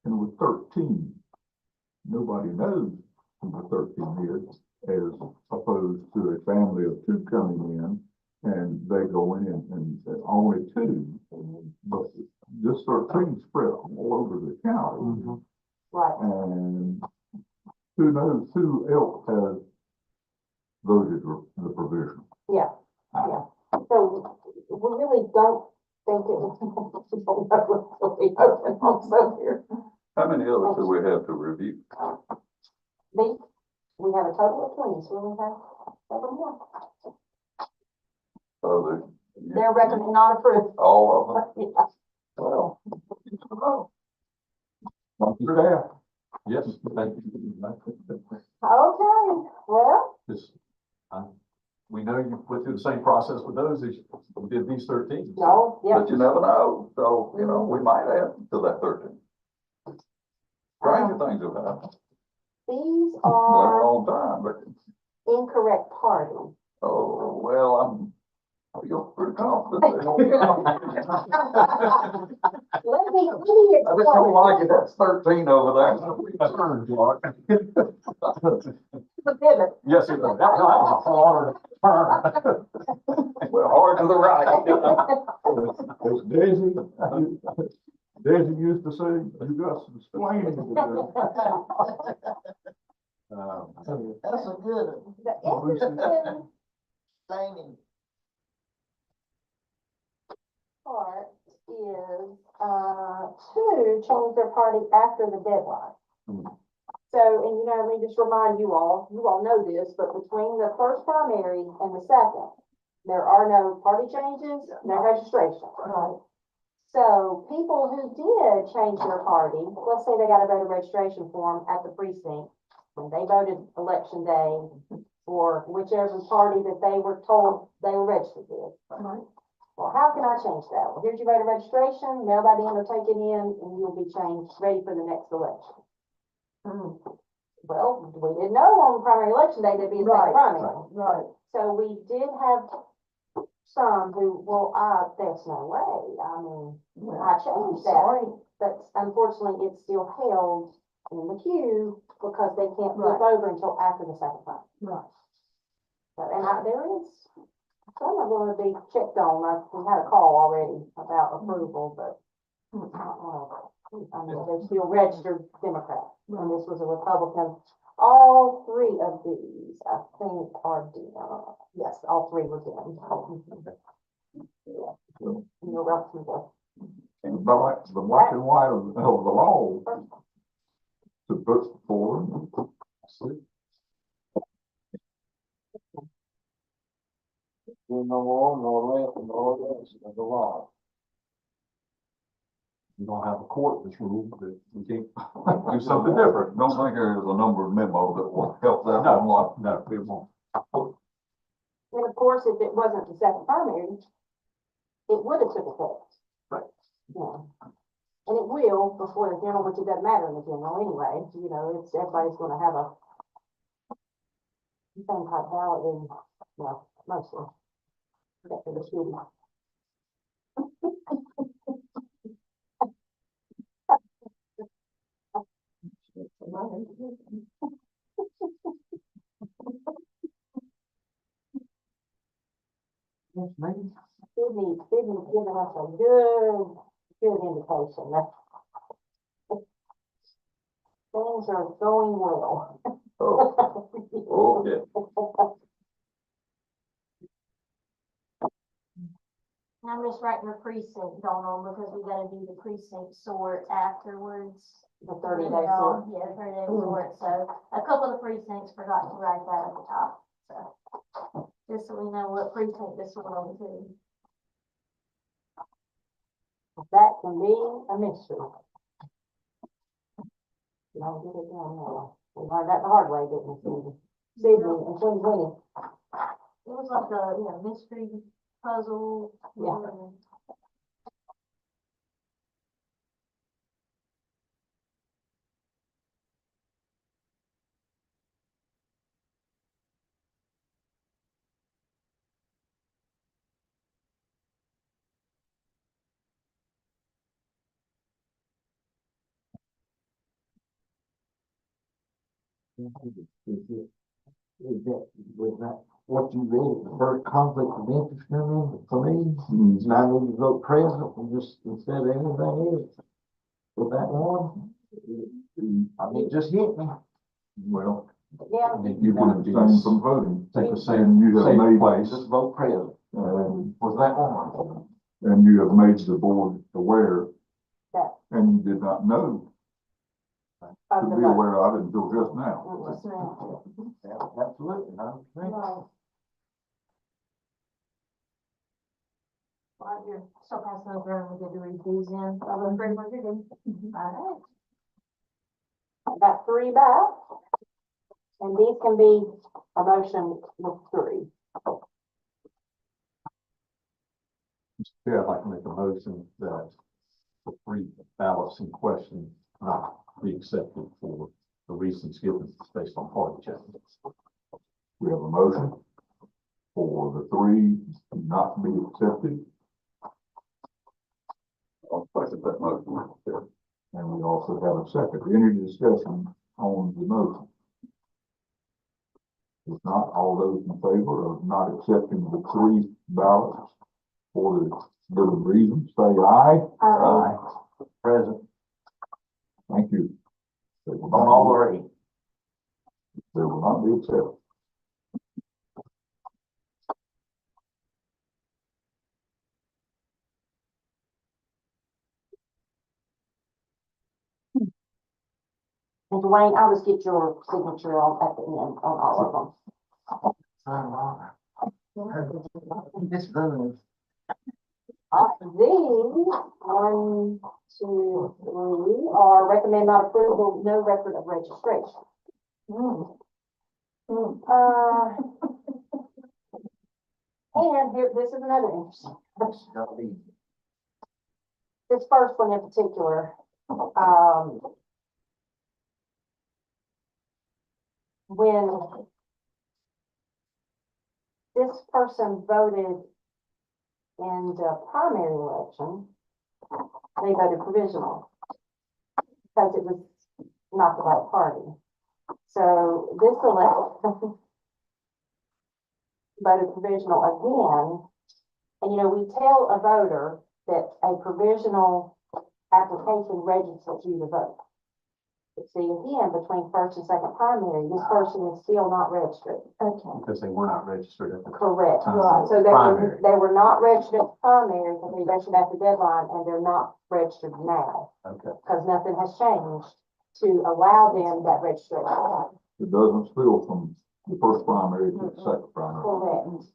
and with 13, nobody knows who the 13 is, as opposed to a family of 2 coming in and they go in and only 2. But this 13 spread all over the county. Right. And who knows who else has voted the provisional? Yeah. So we really don't think it was, we don't know until we open also here. How many others do we have to review? We have a total of 20, so we have 7 more. Oh, Their record is not approved. all of them? Yeah. Well, Not your staff. Yes, thank you. Okay, well, This, we know you went through the same process with those as you did these 13. no, yeah. but you never know, so, you know, we might add to that 13. Stranger things have happened. These Well, are all the time, but, incorrect party. oh, well, I feel pretty confident. Let me I just don't like it, that's 13 over there. Turn, Clark. The pivot. Yes, it was. That was a hard turn. Well, hard to the right. As Daisy used to say, you got some explaining to do. That's a good The interesting thing. part is, two change their party after the deadline. So, and you know, let me just remind you all know this, but between the first primary and the second, there are no party changes, no registration. Right. So people who did change their party, let's say they got a voter registration form at the precinct, when they voted election day, or whichever party that they were told they were registered with. Right. Well, how can I change that? Well, here's your voter registration, mail that in or take it in, and you'll be changed, ready for the next election. Well, we didn't know on primary election day there'd be a second Right, primary. Right. So we did have some who, there's no way, I mean, I changed that. Sorry. But unfortunately, it's still held in the queue because they can't flip Right. over until after the second time. Right. So, and there is, some are gonna be checked on, we had a call already about approval, but, I mean, they're still registered Democrats, and this was a Republican. All three of these, I think, are Dem. Yes, all three were Dem. Yeah. You're welcome to. The black and white of the law to put forward. There's no more, no less, no less of the law. We don't have a court that's ruled that we can't Do something different. Don't think there's a number of memos that will help that one lot. No, it won't. And of course, if it wasn't the second primary, it would have took effect. Right. Yeah. And it will before the general, which it doesn't matter in the general anyway, you know, it's, everybody's gonna have a same type ballot in, well, mostly. Except for the shooting. Yes, maybe. Sydney's giving us a good indication that things are going well. Oh, okay. I'm just writing the precinct on them because we gotta do the precinct sort afterwards. The 30-day Yeah, sort. Yeah, 30-day sort, so a couple of the precincts forgot to write that at the top, so. Just so we know what precinct this one on to. That can be a mystery. You don't get it done now. We learned that the hard way, didn't we, Sydney in 2020. It was like a, mystery puzzle. Yeah. Was that what you read, the first conflict of interest come in for me? And I need to vote present and just instead of anything else. With that one, I mean, it just hit me. Well, Yeah, you want to abstain from voting. Take the And same, you have same made, place. Just vote present. Was that one? and you have made the board aware, that, and you did not know, of to the be vote. aware of it until just now. Yes, ma'am. Yeah, absolutely, I understand. Right. While you're still passing those around, we get to read these in, although pretty much you're good. All I got 3 back. And these can be a motion with 3. Yeah, I'd like to make a motion that the 3 ballots in question not be accepted for the reasons given based on party changes. We have a motion for the three not to be accepted, I'll second that motion, Mr. Chair. and we also have a second. Any discussion on the motion? If not, all those in favor of not accepting the three ballots for the given reasons, say aye. Aye. Present, Thank you. They will on not all be- three. They will not be accepted. And Dwayne, I'll just get your signature on at the end on all of them. This done. These, 1, 2, 3, are recommend not approval, no record of registration. And here, this is another interesting. This first one in particular, when this person voted in the primary election, they voted provisional because it was not the right party. So this election voted provisional again. And, you know, we tell a voter that a provisional application registers you to vote. But see, again, between first and second primary, this person is still not registered. Okay. Because they were not registered at the Correct. time. So Primary. they were not registered at the primary, because they registered at the deadline, and they're not registered now, Okay. because nothing has changed to allow them that registration. It doesn't spill from the first primary to the second primary. Correct.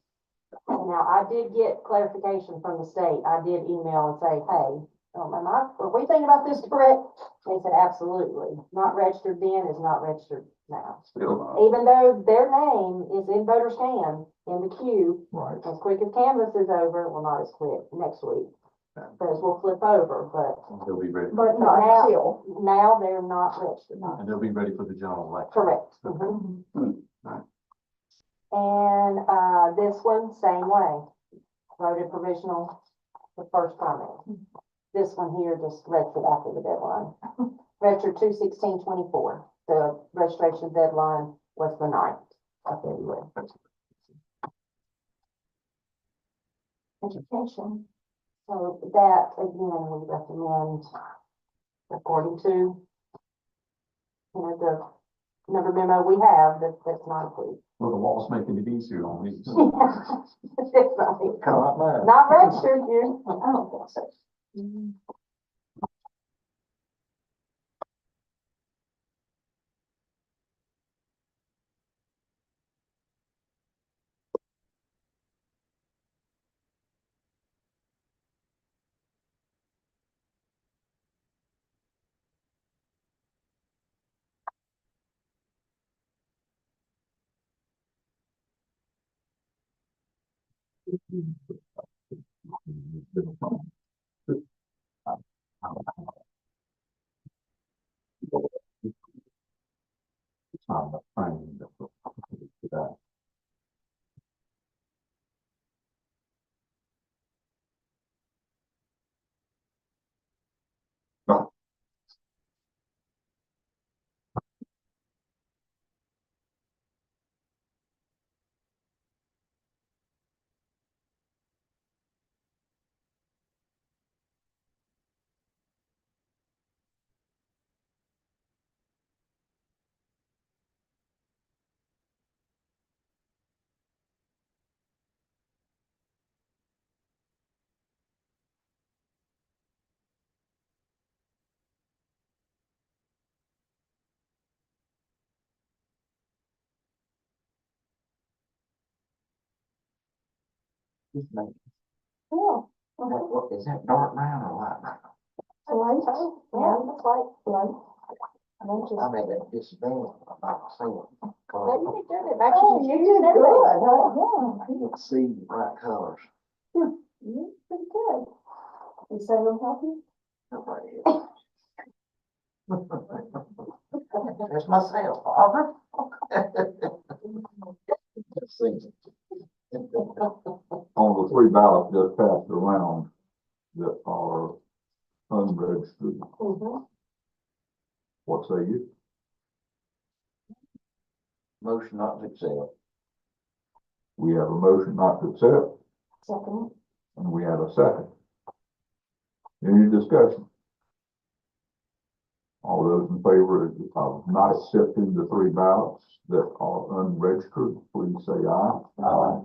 Now, I did get clarification from the state. I did email and say, hey, are we thinking about this correct? They said, absolutely. Not registered then is not registered now. Still not. Even though their name is in voter's hand in the queue, Right. as quick as canvas is over, well, not as quick, next week. Because we'll flip over, but They'll be ready. But not still. now they're not registered. And they'll be ready for the general election. Correct. Okay. And, this one, same way. Voted provisional the first primary. This one here just registered after the deadline. Registered 2/16/24. The registration deadline was the 9th of February. Education. So that, again, we recommend, according to, you know, the number memo we have, that's not approved. Well, the law's making it easier on these. It's right. Come on, man. Not registered, you. I don't think so. It's not enough training for that. Yeah. What, is that dark brown or light brown? Light. Yeah, that's right. Light. I mean, just. I mean, that disadvantage, I'm not seeing. No, you did good. Oh, Actually, you you did did good, everything. yeah. You can see the bright colors. You did pretty good. Is Salem help you? Nobody That's myself, Barbara. Let's see. On the three ballots just passed around that are unregistered, what say you? Motion not to accept. We have a motion not to accept, Second. and we have a second. Any discussion? All those in favor of not accepting the three ballots that are unregistered, please say aye. Aye.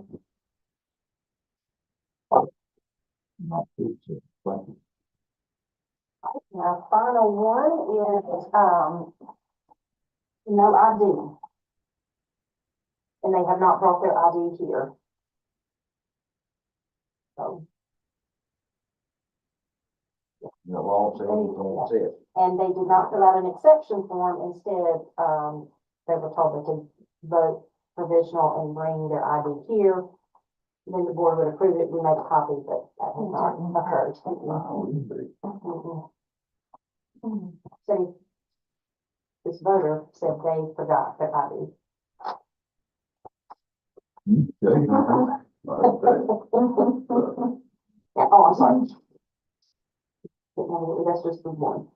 Not to accept. Thank you. Now, final one is, no ID. And they have not brought their ID here. So, The law says you can't accept. and they did not fill out an exception form. Instead, they were told they could vote provisional and bring their ID here. Then the board would approve it, we make a copy, but that has not occurred. So this voter said they forgot their ID. Okay. Yeah, oh, I'm sorry. No, that's just the one.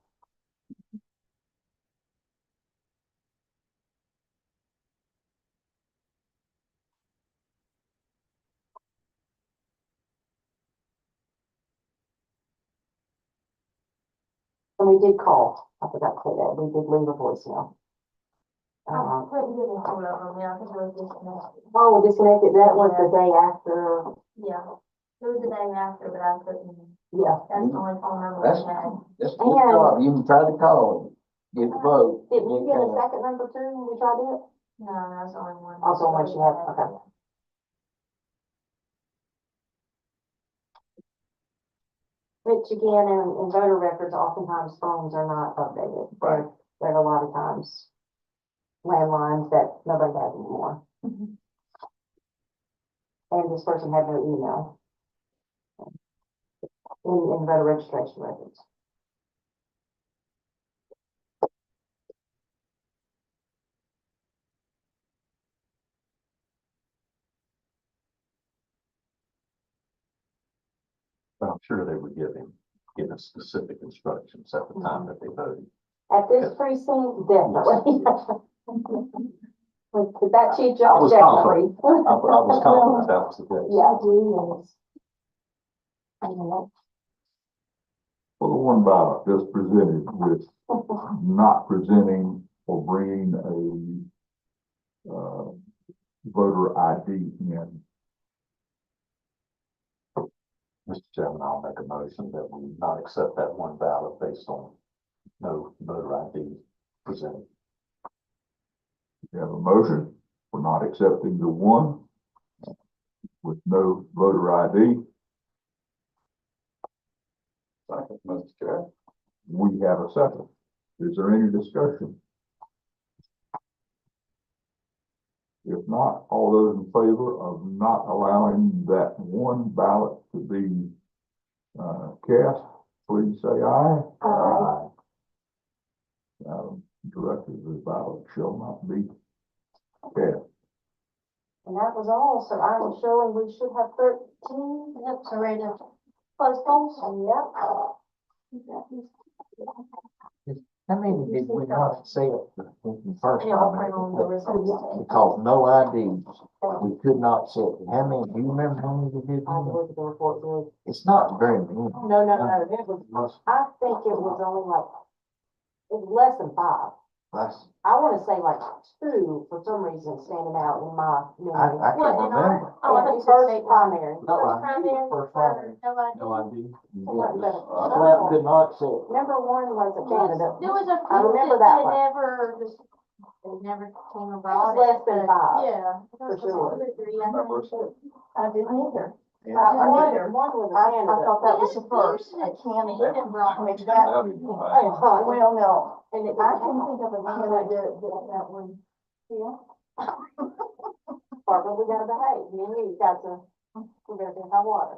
And we did call, I forgot to say that, we did leave a voicemail. I couldn't get into it over there, I think it was disconnected. Oh, disconnected, that was the day after, Yeah, it was the day after, but I couldn't, yeah. that's the only phone number That's, we had. that's a good job. You can try to call, get the vote. Did you get a second number too when we tried it? No, that's the only one. That's the only one she had, okay. Which again, in voter records, oftentimes phones are not updated. Right. There are a lot of times landlines that nobody has anymore. And this person had no email in voter registration records. But I'm sure they would give us specific instructions at the time that they voted. At this precinct, definitely. With that chief I judge, was definitely. I was confident that was the case. Yeah, yes. And For the one ballot just presented with not presenting or bringing a, voter ID in. Mr. Chairman, I'll make a motion that we not accept that one ballot based on no voter ID presented. We have a motion for not accepting the one with no voter ID. Second, Mr. Chair. We have a second. Is there any discussion? If not, all those in favor of not allowing that one ballot to be cast, please say aye. Aye. Directed, the ballot shall not be cast. that was all, so I am showing we should have 13. Yep, so ready to close polls? Yep. How many did we not accept in the first Yeah, I'll bring time? on the results today. Because no IDs, we could not accept it. How many, do you remember how many we did? I looked at the report, good. It's not very many. No, it was, I think it was only like, it was less than 5. That's, I wanna say like 2, for some reason, standing out in my memory. I can't remember. Oh, I Yeah, think first it's primary. No, First I- primary first for primary. no ID. No ID? Flat could not accept. Number 1 was a candidate. There was a I few remember that that they one. never came It about. was less than 5. Yeah. For sure. 2 or 3, I Remember, think. I didn't either. One was a I candidate. thought that was the first, a It's candidate. been brought. I mean, Now that, you know, well, no, And it I was, can think of a candidate that was, yeah. Barbara, we gotta behave, me and you got to, we better drink our water.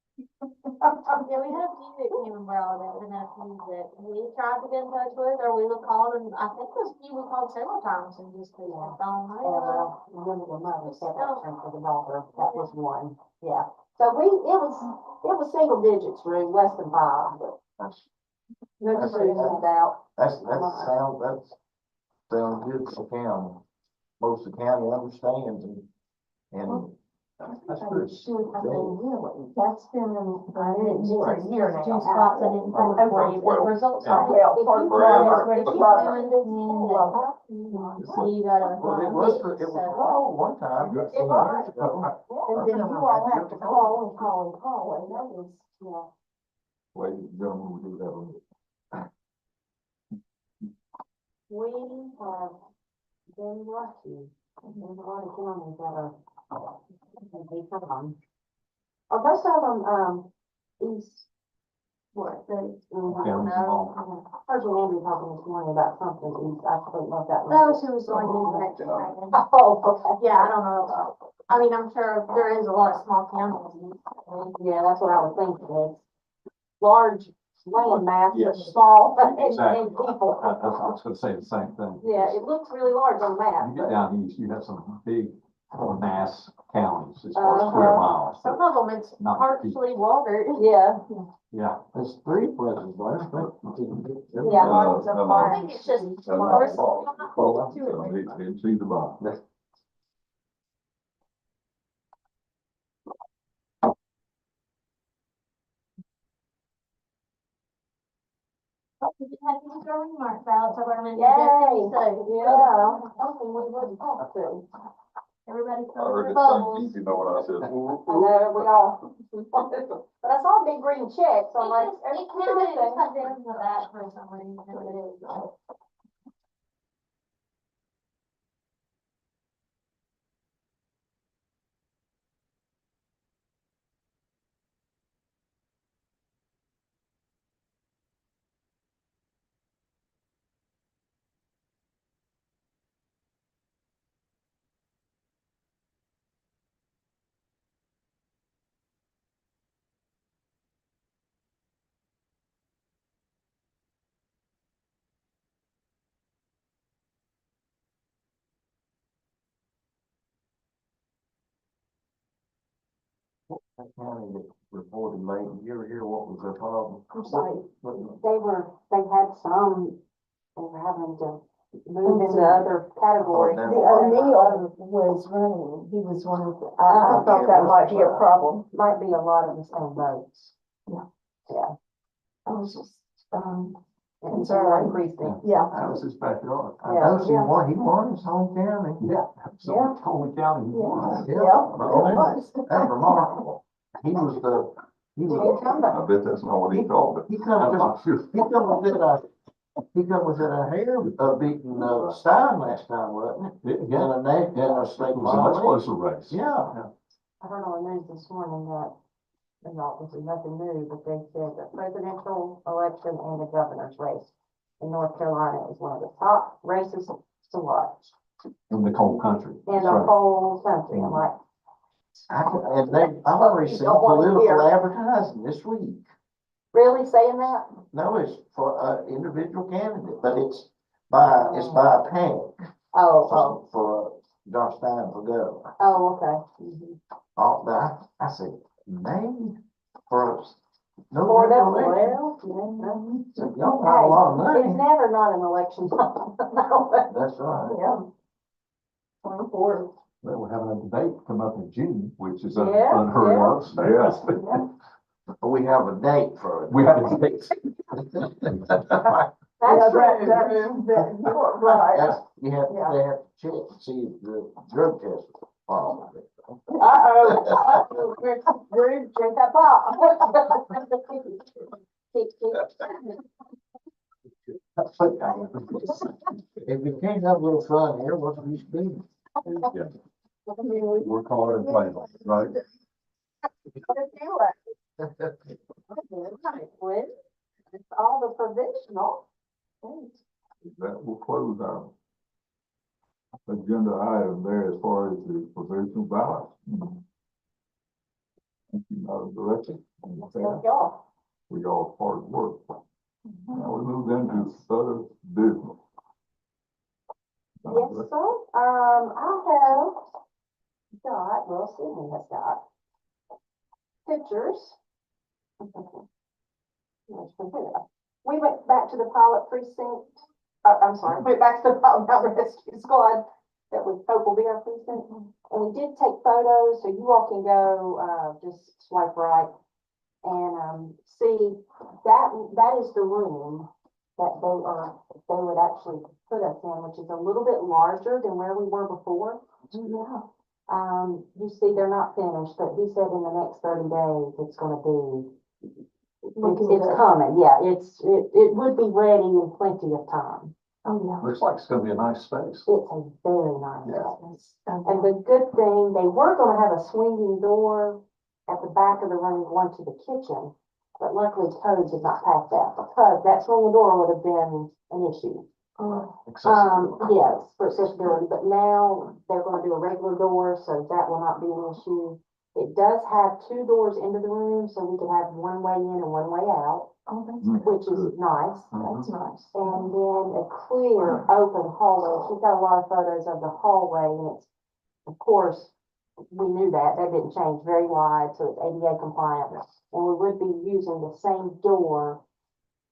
Yeah, we had a few that came and brought it, and then a few that we tried to get in touch with, or we were called, and I think it was you we called several times and just couldn't get on. well, remember the mother said that for the daughter, that was one, yeah. So it was single digits, Ruth, less than five, but. That's, That's That's- out. that's sounds good to the county. Most of the county understands and that's good. Shoot, I mean, really, that's been in, I didn't do it a year now. Two spots I didn't think for you, the results are. Well, If you for- want, for- if you for- want, you gotta. Well, it was cold one time. It was. And then you all have to call and call and call, and that was, yeah. Ladies and gentlemen, we do have a We have been lucky, there's a lot of counties that are, they come on. Are most of them, east, what, the, Counties involved. I heard your Andy talking this morning about something east, I don't know if that. That was who was going to direct it, right? Oh, okay. Yeah, I don't know. I mean, I'm sure there is a lot of small counties. Yeah, that's what I was thinking, it's large land mass, but Yes. small, and Exactly. people. I was gonna say the same thing. Yeah, it looks really large on the map, You get but, down east, you have some big mass counties as far as square miles. Some of them, it's Not partially water. yeah. Yeah, There's three places, but I think. Yeah. One's a farm. I think it's just. Didn't see the bottom. Happy to throw in mark ballots over them. Yay, So, yeah, something we wouldn't talk to. everybody I throw heard their it, bubbles. you know what I said? I know, we all, but I saw a big green check, so I'm like. It counted, it's not there in the back for some reason, it is. That county that reported late, you ever hear what was their problem? I'm sorry. What- They had some, they were having to move into other categories. Oh, The O'Neill was running, he was one of the, I thought that might be a problem. Might be a lot of the same votes. Yeah. Yeah. I was just, And so one precinct. yeah. that was his backyard. I know he won his home county. Yeah, so Yeah. Holy County. Yeah. Yeah. It was. That's remarkable. He was, I bet that's not what he called it. he come within a hair of beating, Stein last time, wasn't it? In Yeah, a state it was a much mile. closer race. Yeah. I heard on the news this morning that, and this is nothing new, but they said the presidential election and the governor's race in North Carolina is one of the top races to watch In the cold country. in That's the right. whole country. I'm like, I've already You seen don't wanna hear. political advertising this week. really saying that? No, it's for individual candidate, but it's by a PAC for Josh Stein for governor. Okay. Mhm. But I said, name for us. No, For them, election. well, So y'all got a lot of it's money. never not an election. No. That's right. Yeah. 24. Well, we're having a debate come up in June, which is Yeah, unheard yeah. of. Yeah. We have a date for it. We have a debate. That's Yeah, true. you're right. They have to check to see if the drug test was positive. Uh-oh. Rude, drink that pop. If we can't have a little fun here, what's the use being? Work hard and play, right? It's all the provisional. That will close our agenda item there as far as the provisional ballot. Thank you, Madam Director. And with that, Y'all. we all hard work. Now we move into other business. Yes, sir. I have got, well, Sydney has got pictures. We went back to the pilot precinct, I'm sorry, went back to the pilot mountain rescue squad that was Hope will be our precinct. And we did take photos, so you all can go, just swipe right and, see that is the room that they would actually put us in, which is a little bit larger than where we were before. Yeah. You see, they're not finished, but he said in the next 30 days, it's gonna be, it's coming, yeah, it would be ready in plenty of time. Oh, yeah. Looks like it's gonna be a nice space. It's a very nice Yeah. space. And the good thing, they were gonna have a swinging door at the back of the room going to the kitchen, but luckily code did not pass that, because that swinging door would have been an issue. Accessibility. Yes, for accessibility, but now they're gonna do a regular door, so that will not be an issue. It does have 2 doors into the room, so we can have one way in and one way out, Oh, that's, which is nice. that's nice. And then a clear, open hallway. She's got a lot of photos of the hallway, and it's, of course, we knew that didn't change, very wide, so it's ADA compliant. And we would be using the same door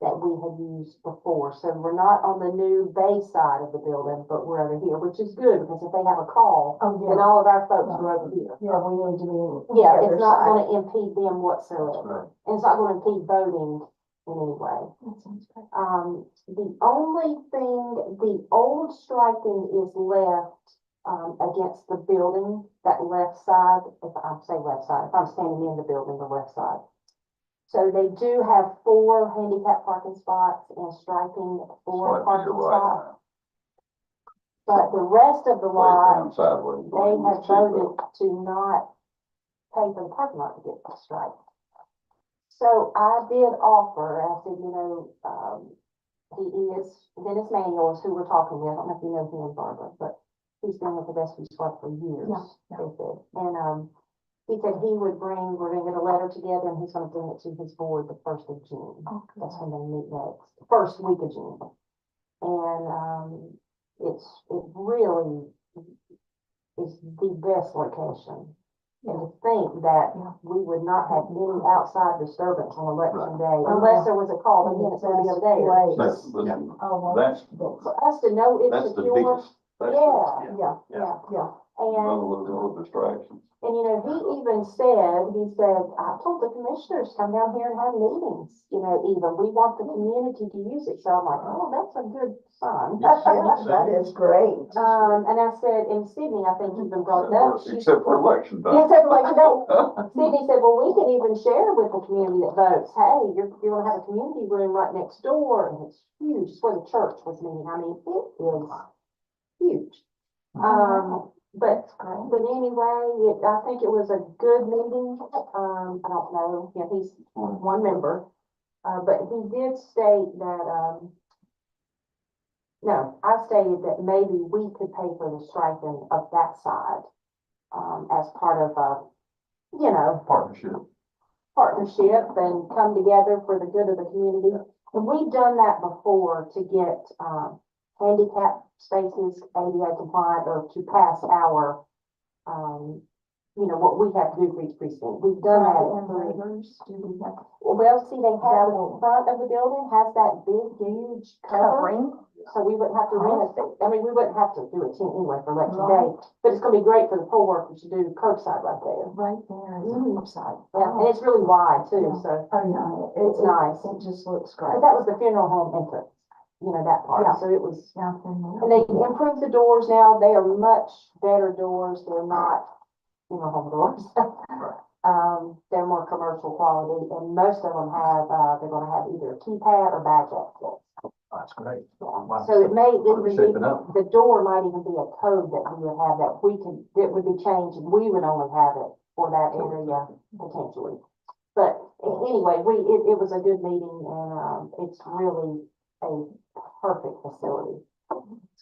that we had used before. So we're not on the new bay side of the building, but we're over here, which is good, because if they have a call, Oh, then yeah. all of our folks are over here. Yeah, we need to be. Yeah, the it's other not side. gonna impede them whatsoever. And it's not gonna impede voting in any way. That sounds great. The only thing, the old striping is left, against the building, that left side, if I say left side, if I'm standing in the building, the left side. So they do have 4 handicap parking spots and striping 4 Swipe to parking your right spots. now. But the rest of the Lay it lot, down sideways. they have voted to not pay for the parking lot to get the stripe. So I did offer, I said, he is, Dennis Manuel is who we're talking with. I don't know if you know him, Barbara, but he's been with the rescue squad for years. Yeah. They said. And, he said he would bring, we're gonna get a letter together and he's gonna bring it to his board the 1st of June. Okay. That's when they meet next, first week of June. And, it really is the best location. And to think that Yeah. we would not have any outside disturbance on election day, Oh, unless yeah. there was a call, but again, it's gonna be over there. Right. Listen, Oh, well, that's, For us to know it's that's the secure, biggest. That's the- yeah, yeah, yeah. and. Little distractions. And he even said, I told the commissioners, come down here and have meetings, even, we want the community to use it. So I'm like, oh, that's a good sign. That is great. And I said, and Sydney, I think even brought it up. Except for election Yeah, time. except for like today. Sydney said, well, we can even share with the community that votes, hey, you're gonna have a community room right next door, and it's huge, it's where the church was meeting, I mean, it is huge. But anyway, I think it was a good meeting. I don't know, he's one member. But he did state that, no, I stated that maybe we could pay for the striping of that side, as part of Partnership. partnership and come together for the good of the community. And we've done that before to get, handicap spaces ADA compliant or to pass our, what we have to do for each precinct. We've done that. And neighbors, do we have Well, see, they have the front of the building has that big, huge cover, covering? so we wouldn't have to rent it. I mean, we wouldn't have to do it anyway for election Right. day, but it's gonna be great for the poll workers to do curbside right there. Right there is Mhm. the side. Yeah, and it's really wide too, Yeah. so, Oh, no, It's nice. It just looks but great. that was the funeral home entrance, that part, Yeah. so it was. Yeah, and And they improved the doors now, they are much better doors, they're not, home doors. They're more commercial quality, and most of them have, they're gonna have either a keypad or badge access. That's great. Yeah. Wow. So it may even be, Shaping up. the door might even be a code that we would have that it would be changed, and we would only have it for that area potentially. But anyway, it was a good meeting, and, it's really a perfect facility.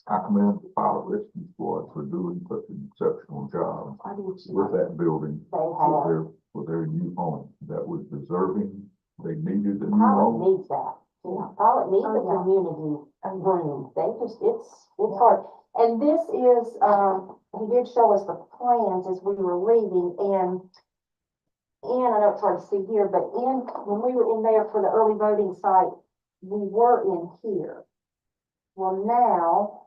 I commend the pilot rescue squad for doing such an exceptional job I do too. with that building They for have, their new home. That was deserving. They needed a new Howard home. needs that. Pilot needs a Oh, yeah. community room, they just, it's hard. And this is, he did show us the plans as we were leaving, and I know it's hard to see here, but when we were in there for the early voting site, we were in here. Well, now,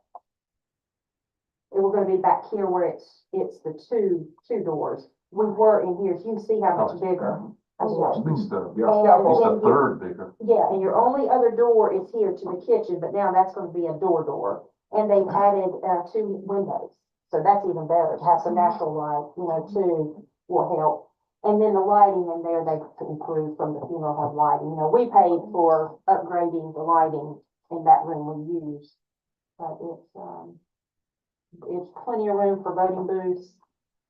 we're gonna be back here where it's the two doors. We were in here, so you can see how much bigger. At least the, And at least then a third bigger. Yeah, and your only other door is here to the kitchen, but now that's gonna be a door. And they've added, 2 windows, so that's even better, to have some natural light, too, will help. And then the lighting in there, they've improved from the funeral home lighting, we paid for upgrading the lighting in that room we use. But it's plenty of room for voting booths.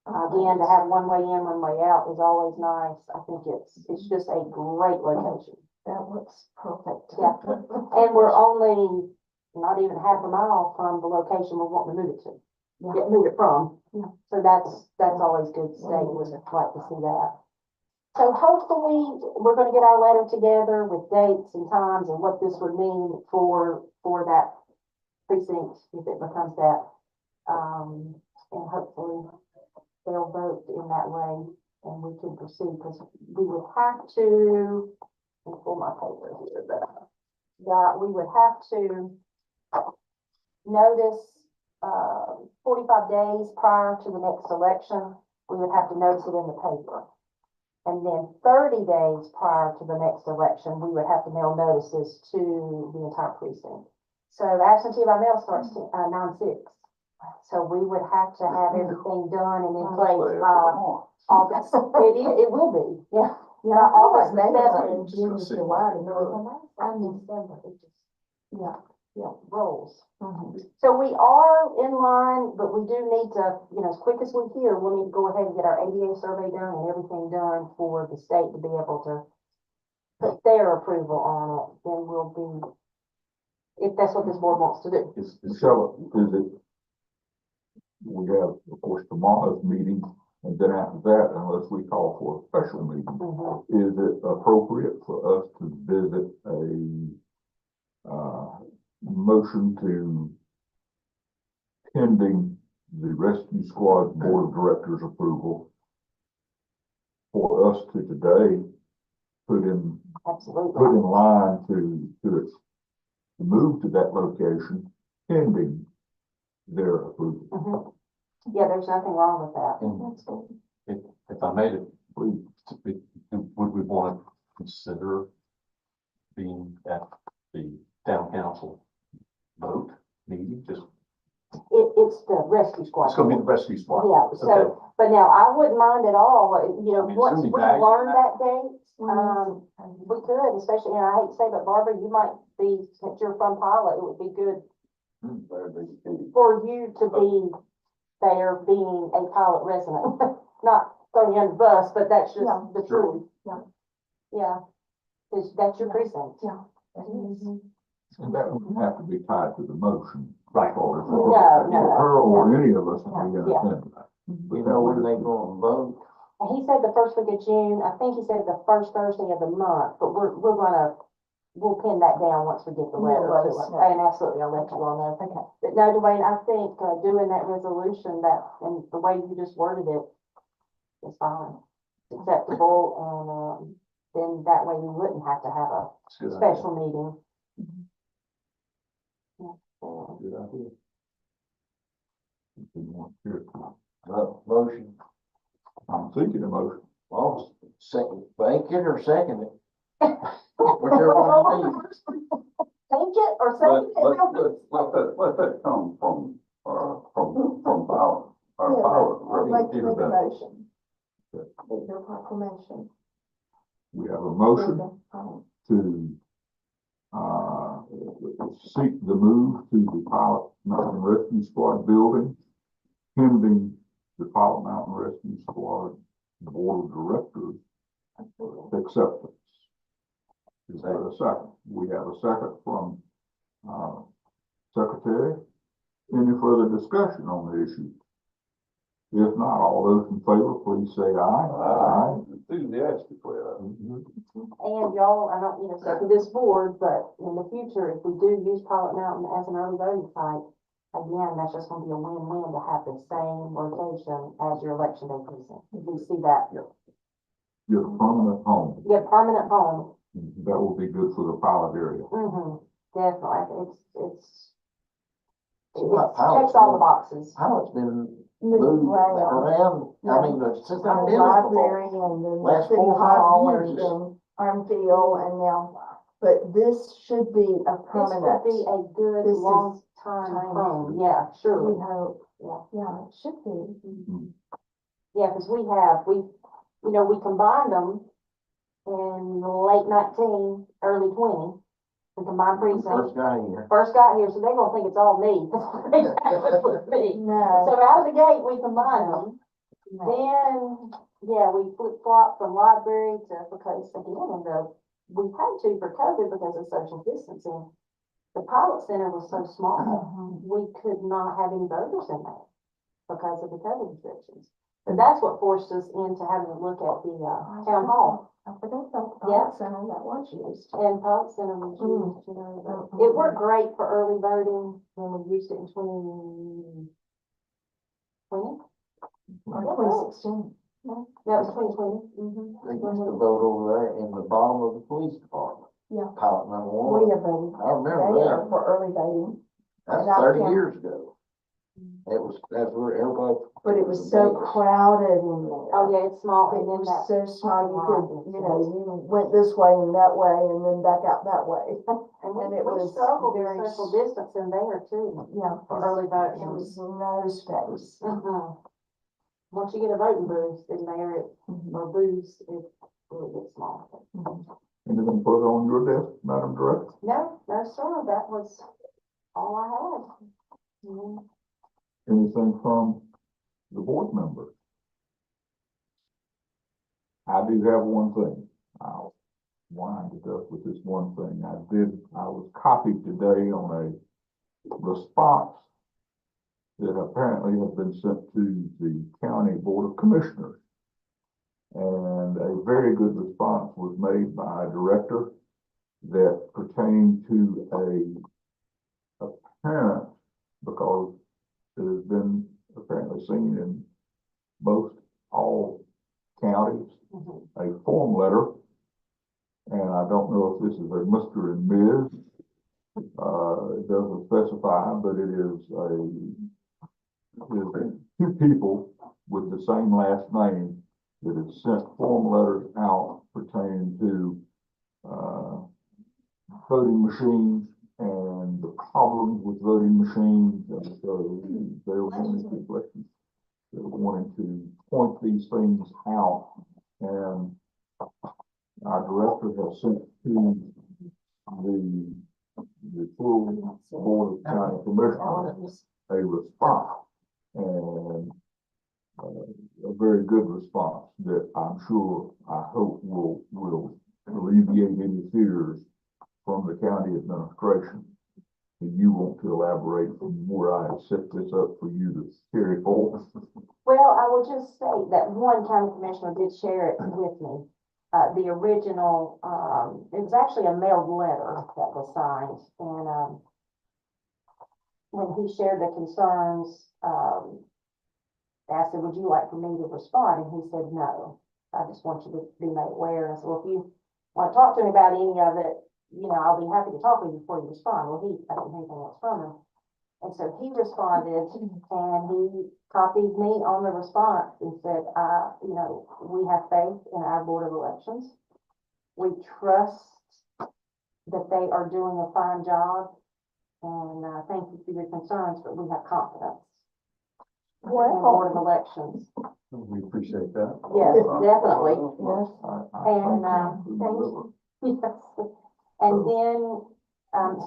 Again, to have one way in, one way out is always nice. I think it's just a great location. That looks perfect. Yeah. And we're only not even half a mile from the location we're wanting to move it to. Yeah. Move it from. Yeah. So that's always good to stay. Would like to see that. So hopefully, we're gonna get our letter together with dates and times and what this would mean for that precinct, if it becomes that. And hopefully, they'll vote in that way and we can proceed, because we would have to, let me pull my paper here, but, we would have to notice, 45 days prior to the next election, we would have to notice it in the paper. And then 30 days prior to the next election, we would have to mail notices to the entire precinct. So the absentee by mail starts 9/6. So we would have to have everything done and in place by August. It will be, yeah. Yeah, August May, 7th. June, July, to know. December, it just, Yeah. rolls. Mhm. So we are in line, but we do need to, as quick as we hear, we'll need to go ahead and get our ADA survey done and everything done for the state to be able to put their approval on it, then we'll be, if that's what this board wants to do. Michelle, is it, we have, of course, tomorrow's meeting, and then after that, unless we call for a special meeting, Mhm. is it appropriate for us to visit a, motion to pending the rescue squad board of directors approval for us to today put in Absolutely. line to move to that location pending their approval? Mhm. Yeah, there's nothing wrong with that. That's good. If I made it, Please. would we want to consider being at the town council vote meeting? Just, It's the rescue squad. it's gonna be the rescue squad. Yeah, Okay. so, but now I wouldn't mind at all, I mean, it's once gonna we be back. learn that date, Mhm. we could, especially, and I hate to say, but Barbara, you might be, since you're from Pilot, it would be good for you to be there being a Pilot resident. Not throwing you under the bus, but that's Yeah, just the sure. truth. Yeah. Yeah, that's your precinct. Yeah. Mhm. And that wouldn't have to be tied to the motion. Right. Or if No, no. her or any of us would be Yeah. understanding that. You know when they gonna vote? And he said the first week of June, I think he said the first Thursday of the month, but we'll pin that down once we get the You'll letter let to us us. know. And absolutely, I'll let you all know. Okay. But no, Dwayne, I think, doing that resolution and the way you just worded it is fine. Acceptable, and, then that way we wouldn't have to have a It's a good idea. special meeting. Yeah, so, Good idea. If you want to, Motion, I'm thinking a motion. well, second, make it or second it. Whichever one it is. Take it or say Let, it. let that come from our I'd like to either make a that. motion. Make your proclamation. We have a motion Um, to, seek the move to the Pilot Mountain Rescue Squad building pending the Pilot Mountain Rescue Squad Board of Directors acceptance. Is there a second? We have a second from, Secretary. Any further discussion on the issue? If not, all those in favor, please say aye. Enthusiastically, And y'all, I don't, say to this board, but in the future, if we do use Pilot Mountain as an early voting site, again, that's just gonna be a win-win to have the same location as your election day precinct. We see that, Your permanent home, get permanent home, that will be good for the pilot area. definitely, it What checks all the boxes. How it's been Moved moved around, I mean, since I've been at the Library and then the last city 4 or 5 hall years, and it's- then Armfield and now, but this should be a This would permanent. be a good, This is long time home, yeah, We surely. hope, Yeah. yeah, it should be. Yeah, because we combined them in late 19, early 20, we combined precincts. first guy here. First got here, so they're gonna think it's all me. With me. No. So out of the gate, we combined them. no. Then, yeah, we flip-flopped from library to, because again, we had to for COVID because of social distancing. The pilot center was so small, we could not have any voters in there because of the COVID restrictions. But that's what forced us into having to look at the, town hall. I forgot about the Yeah. pilot center that was used. And pilot center was used, but it worked great for early voting when we used it in 2020. Or 2016. That was 2020. They used to vote over there in the bottom of the police department. Yeah. Pilot number We 1. have voted I remember there that. for early voting, That's and I 30 can't- years ago. That's where everybody. but it was so crowded in there. Oh, yeah, it's small, It and then was that, so small, you parking could, lot is- you went this way and that way and then back out that way. and and we it was struggled with very social distance in there too. Yeah. For early voting. There was no space. Once you get a voting booth in there, or booths, it really gets small. Anything further on your desk, Madam Director? No, sir, that was all I had. Mhm. Anything from the board members? I do have one thing. I'll wind it up with this one thing. I was copied today on a response that apparently had been sent to the county board of commissioners. And a very good response was made by a director that pertained to a parent, because it has been apparently seen in most all counties, a form letter. And I don't know if this is a Mr. and Ms. It doesn't specify, but it is two people with the same last name that have sent form letters out pertaining to voting machines and the problems with voting machines. And so they're wanting to point these things out. And our director has sent to the full board of county commissioners a response, and a very good response that I hope will alleviate any fears from the county administration. Do you want to elaborate from where I set this up for you to carry forward? Well, I will just state that one county commissioner did share it with me. The original, it was actually a mailed letter that was signed, and, when he shared the concerns, I said, would you like for me to respond? And he said, no, I just want you to be made aware. And I said, well, if you want to talk to me about any of it, I'll be happy to talk with you before you respond. Well, I didn't hear anything else from him. And so he responded, and he copied me on the response and said, we have faith in our Board of Elections. We trust that they are doing a fine job, and thank you for your concerns, but we have confidence in the Board of Elections. We appreciate that. Yes, definitely. Yes. And, yes. And then,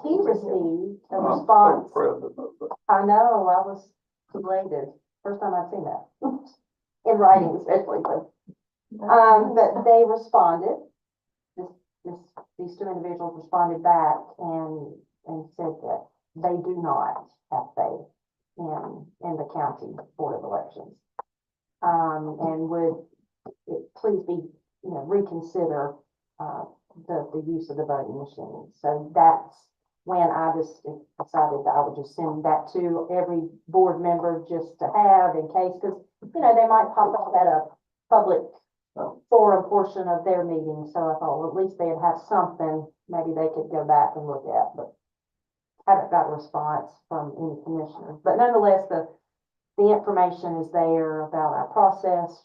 he received a I'm so response. proud of that. I know, I was elated. First time I've seen that. In writing especially, but they responded. These two individuals responded back and said that they do not have faith in the county Board of Elections. and would it please be, reconsider, the use of the voting machine. So that's when I just decided that I would just send that to every board member just to have in case, because, they might pop up at a public forum portion of their meeting. So I thought, well, at least they'd have something maybe they could go back and look at, but haven't got a response from any commissioners. But nonetheless, the information is there about our process.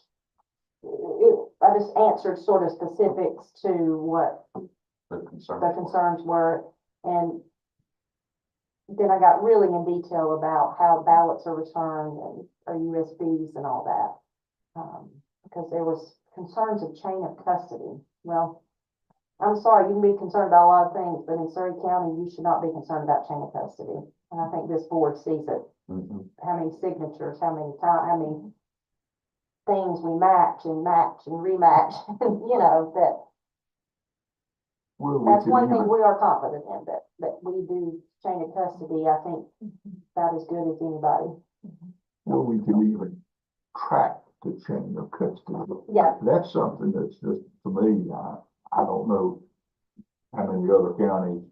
I just answered sort of specifics to what The concern. the concerns were, and then I got really in detail about how ballots are returned and our USBs and all that. Because there was concerns of chain of custody. Well, I'm sorry, you can be concerned about a lot of things, but in Surrey County, you should not be concerned about chain of custody. And I think this board sees it. Mhm. How many signatures, how many times, how many things we match and rematch, that Well, we that's could one thing even- we are confident in, that we do chain of custody, I think, about as good as anybody. Well, we can even track the chain of custody. Yeah. That's something that's just, to me, I don't know how many other counties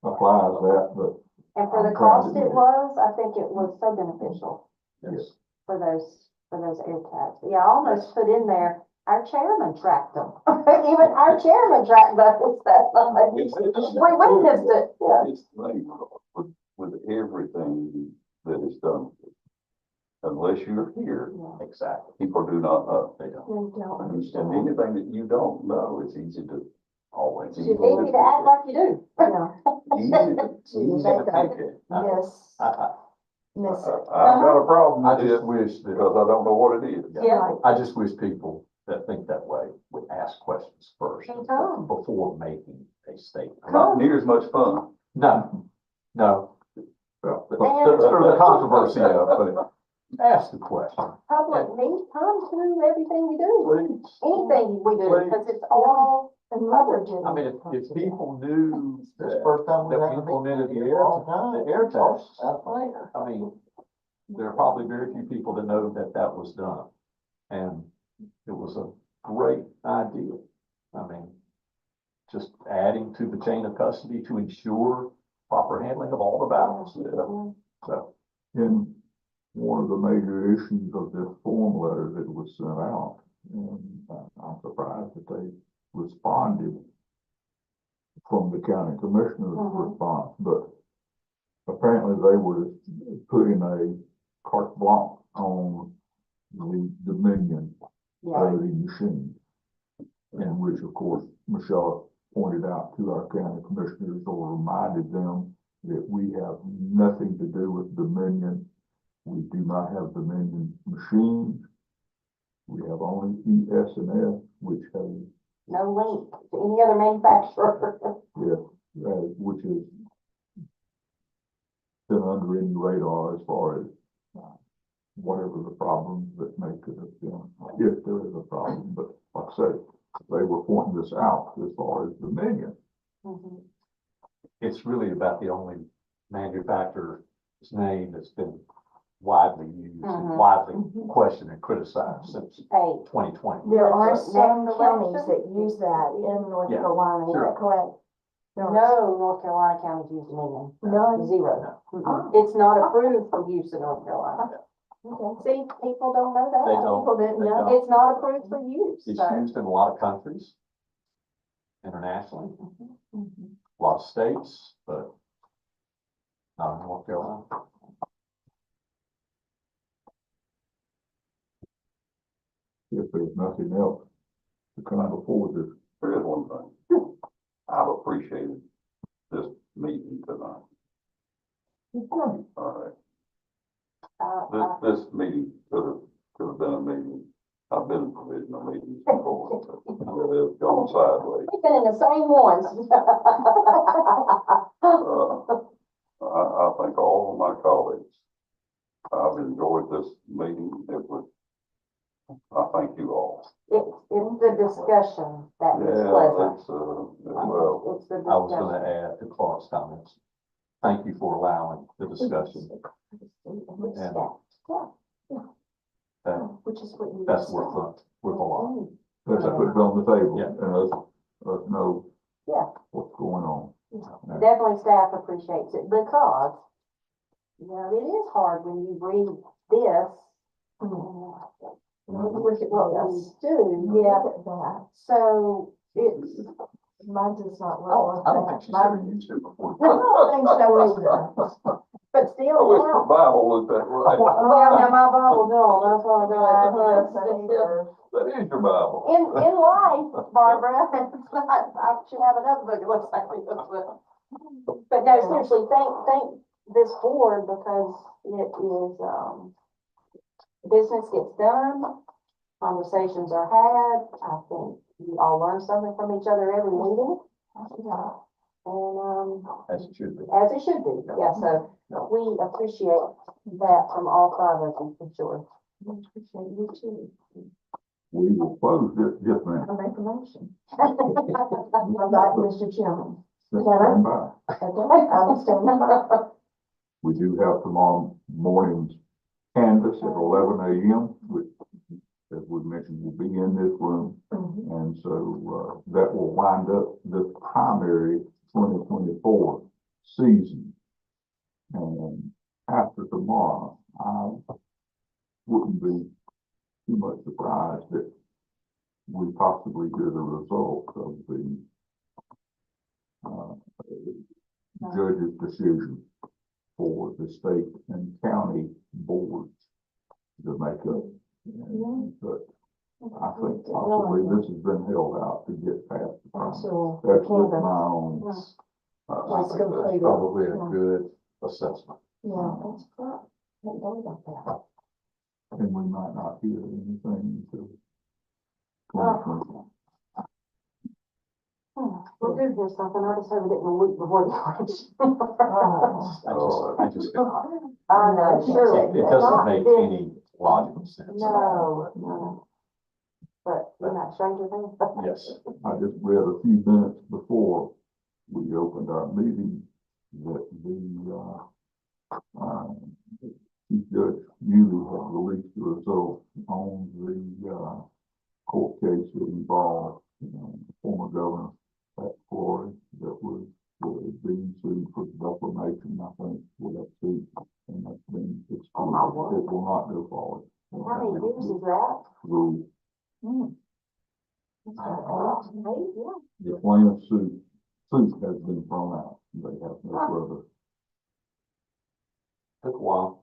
applies that, but And for the I'm proud cost to it do it. was, I think it was so beneficial Yes. for those air tags. Yeah, I almost put in there, our chairman tracked them. Even our chairman tracked those. We witnessed it, yeah. It's like, with everything that is done, unless you're here, Exactly. people do not know. They don't. They don't And understand. anything that you don't know, it's easy to always. It's easy to act like you do. Yeah, Easy to think it. miss, I miss it. I've got a problem I with just it wish that, because I don't know what it is. Yeah. I just wish people that think that way would ask questions first Come. before making a statement. Not near as much fun. No. Well, For the controversy of, but ask the question. Public needs come to everything we do, Please. anything we do, Please. because it's all And leveraging. I mean, if people knew This that, first time we've that had we a implemented meeting the here all the time. air tax, Out there. I mean, there are probably very few people that know that that was done. And it was a great idea. I mean, just adding to the chain of custody to ensure proper handling of all the ballots. So, And one of the major issues of this form letter that was sent out, and I'm surprised that they responded from the county commissioner's response, but apparently they were putting a carte blanche on the Dominion Yeah, voting machine. And which, of course, Michelle pointed out to our county commissioners or reminded them that we have nothing to do with Dominion. We do not have Dominion machines. We have only ES&S, which has, no link to any other manufacturer. which is been under any radar as far as whatever the problems that may could have been, if there is a problem. But like I say, they were pointing this out as far as Dominion. Mhm. it's really about the only manufacturer's name that's been widely used and widely questioned and criticized since Hey, 2020. There are Next some election? counties that use that in North Yeah, Carolina, is sure. that correct? There are no North Carolina counties use Dominion. None? Zero. Oh. It's not approved for use in North Carolina. Okay. See, people don't know that. They don't. People didn't They know. don't. It's not approved for use, It's so. used in a lot of countries, internationally, Mhm. a lot of states, but not in North Carolina. If there's nothing else to come before this. There is one thing. I've appreciated this meeting tonight. All right. This meeting could have been a meeting. I've been in provisional meetings before, but they've gone sideways. We've been in the same ones. I thank all of my colleagues. I've enjoyed this meeting. I thank you all. It's the discussion that was Yeah, pleasant. it's, well, It's the I was gonna discussion. add to Clark's comments. Thank you for allowing the discussion. And Yeah. Which is what you. That's worth a lot. Let's put it on the table Yeah. and let's know Yeah. what's going on. Definitely staff appreciates it because, you know, it is hard when you read this. Look at what we do, yeah, Look at that. so it's, Mine does not Oh, look I don't like think she's that. ever used it before. I don't think so either. but I still, wish yeah. the Bible looked that way. Well, now my Bible don't, that's why I got That is your Bible. in life, Barbara, it's not, I should have another book that looks like this, but no, seriously, thank this board because it is, business gets done, conversations are had, I think you all learn something from each other every meeting. And, As it should be. as it should be, yeah, so we appreciate that from all five of you for sure. I appreciate you too. We will close this just now. I make a motion. I'd like, Mr. Chairman. Just Can I? stand by. Okay, I'm standing by. We do have tomorrow morning's canvas at 11 a.m., which, as we mentioned, will be in this room. Mhm. And so, that will wind up the primary 2024 season. And after tomorrow, I wouldn't be too much surprised that we possibly hear the result of the, judge's decision for the state and county boards to make up. But I think possibly this has been held out to get past the problem. So, That's just canvas. my own. I Let's think complete that's it. probably a Yeah. good assessment. Yeah, that's correct. I didn't know about that. And we might not hear anything until 2024. We'll do hear something, I just hope it isn't a week before the election. I just, I know, surely. it doesn't make any logical sense. No, no. But you're not stranger things. Yes. I just read a few minutes before we opened our meeting that the, Chief Judge Newly had released the results on the, court case that involved, former governor Pat Floyd that was being sued for defamation, I think, with that suit, and that's been excluded. Oh, my word. It will not go forward. How many years is that? Rule. Yeah. The plaintiff's suit has been thrown out. They have no further. Took a while.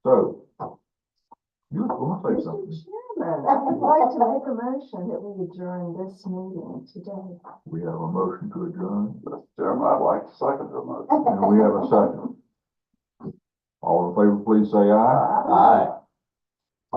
So, you want to say something? Chairman, I would like to make a motion that we adjourn this meeting today. We have a motion to adjourn, Mr. Chairman, I'd like to second the motion. and we have a second. All in favor, please say aye. Aye.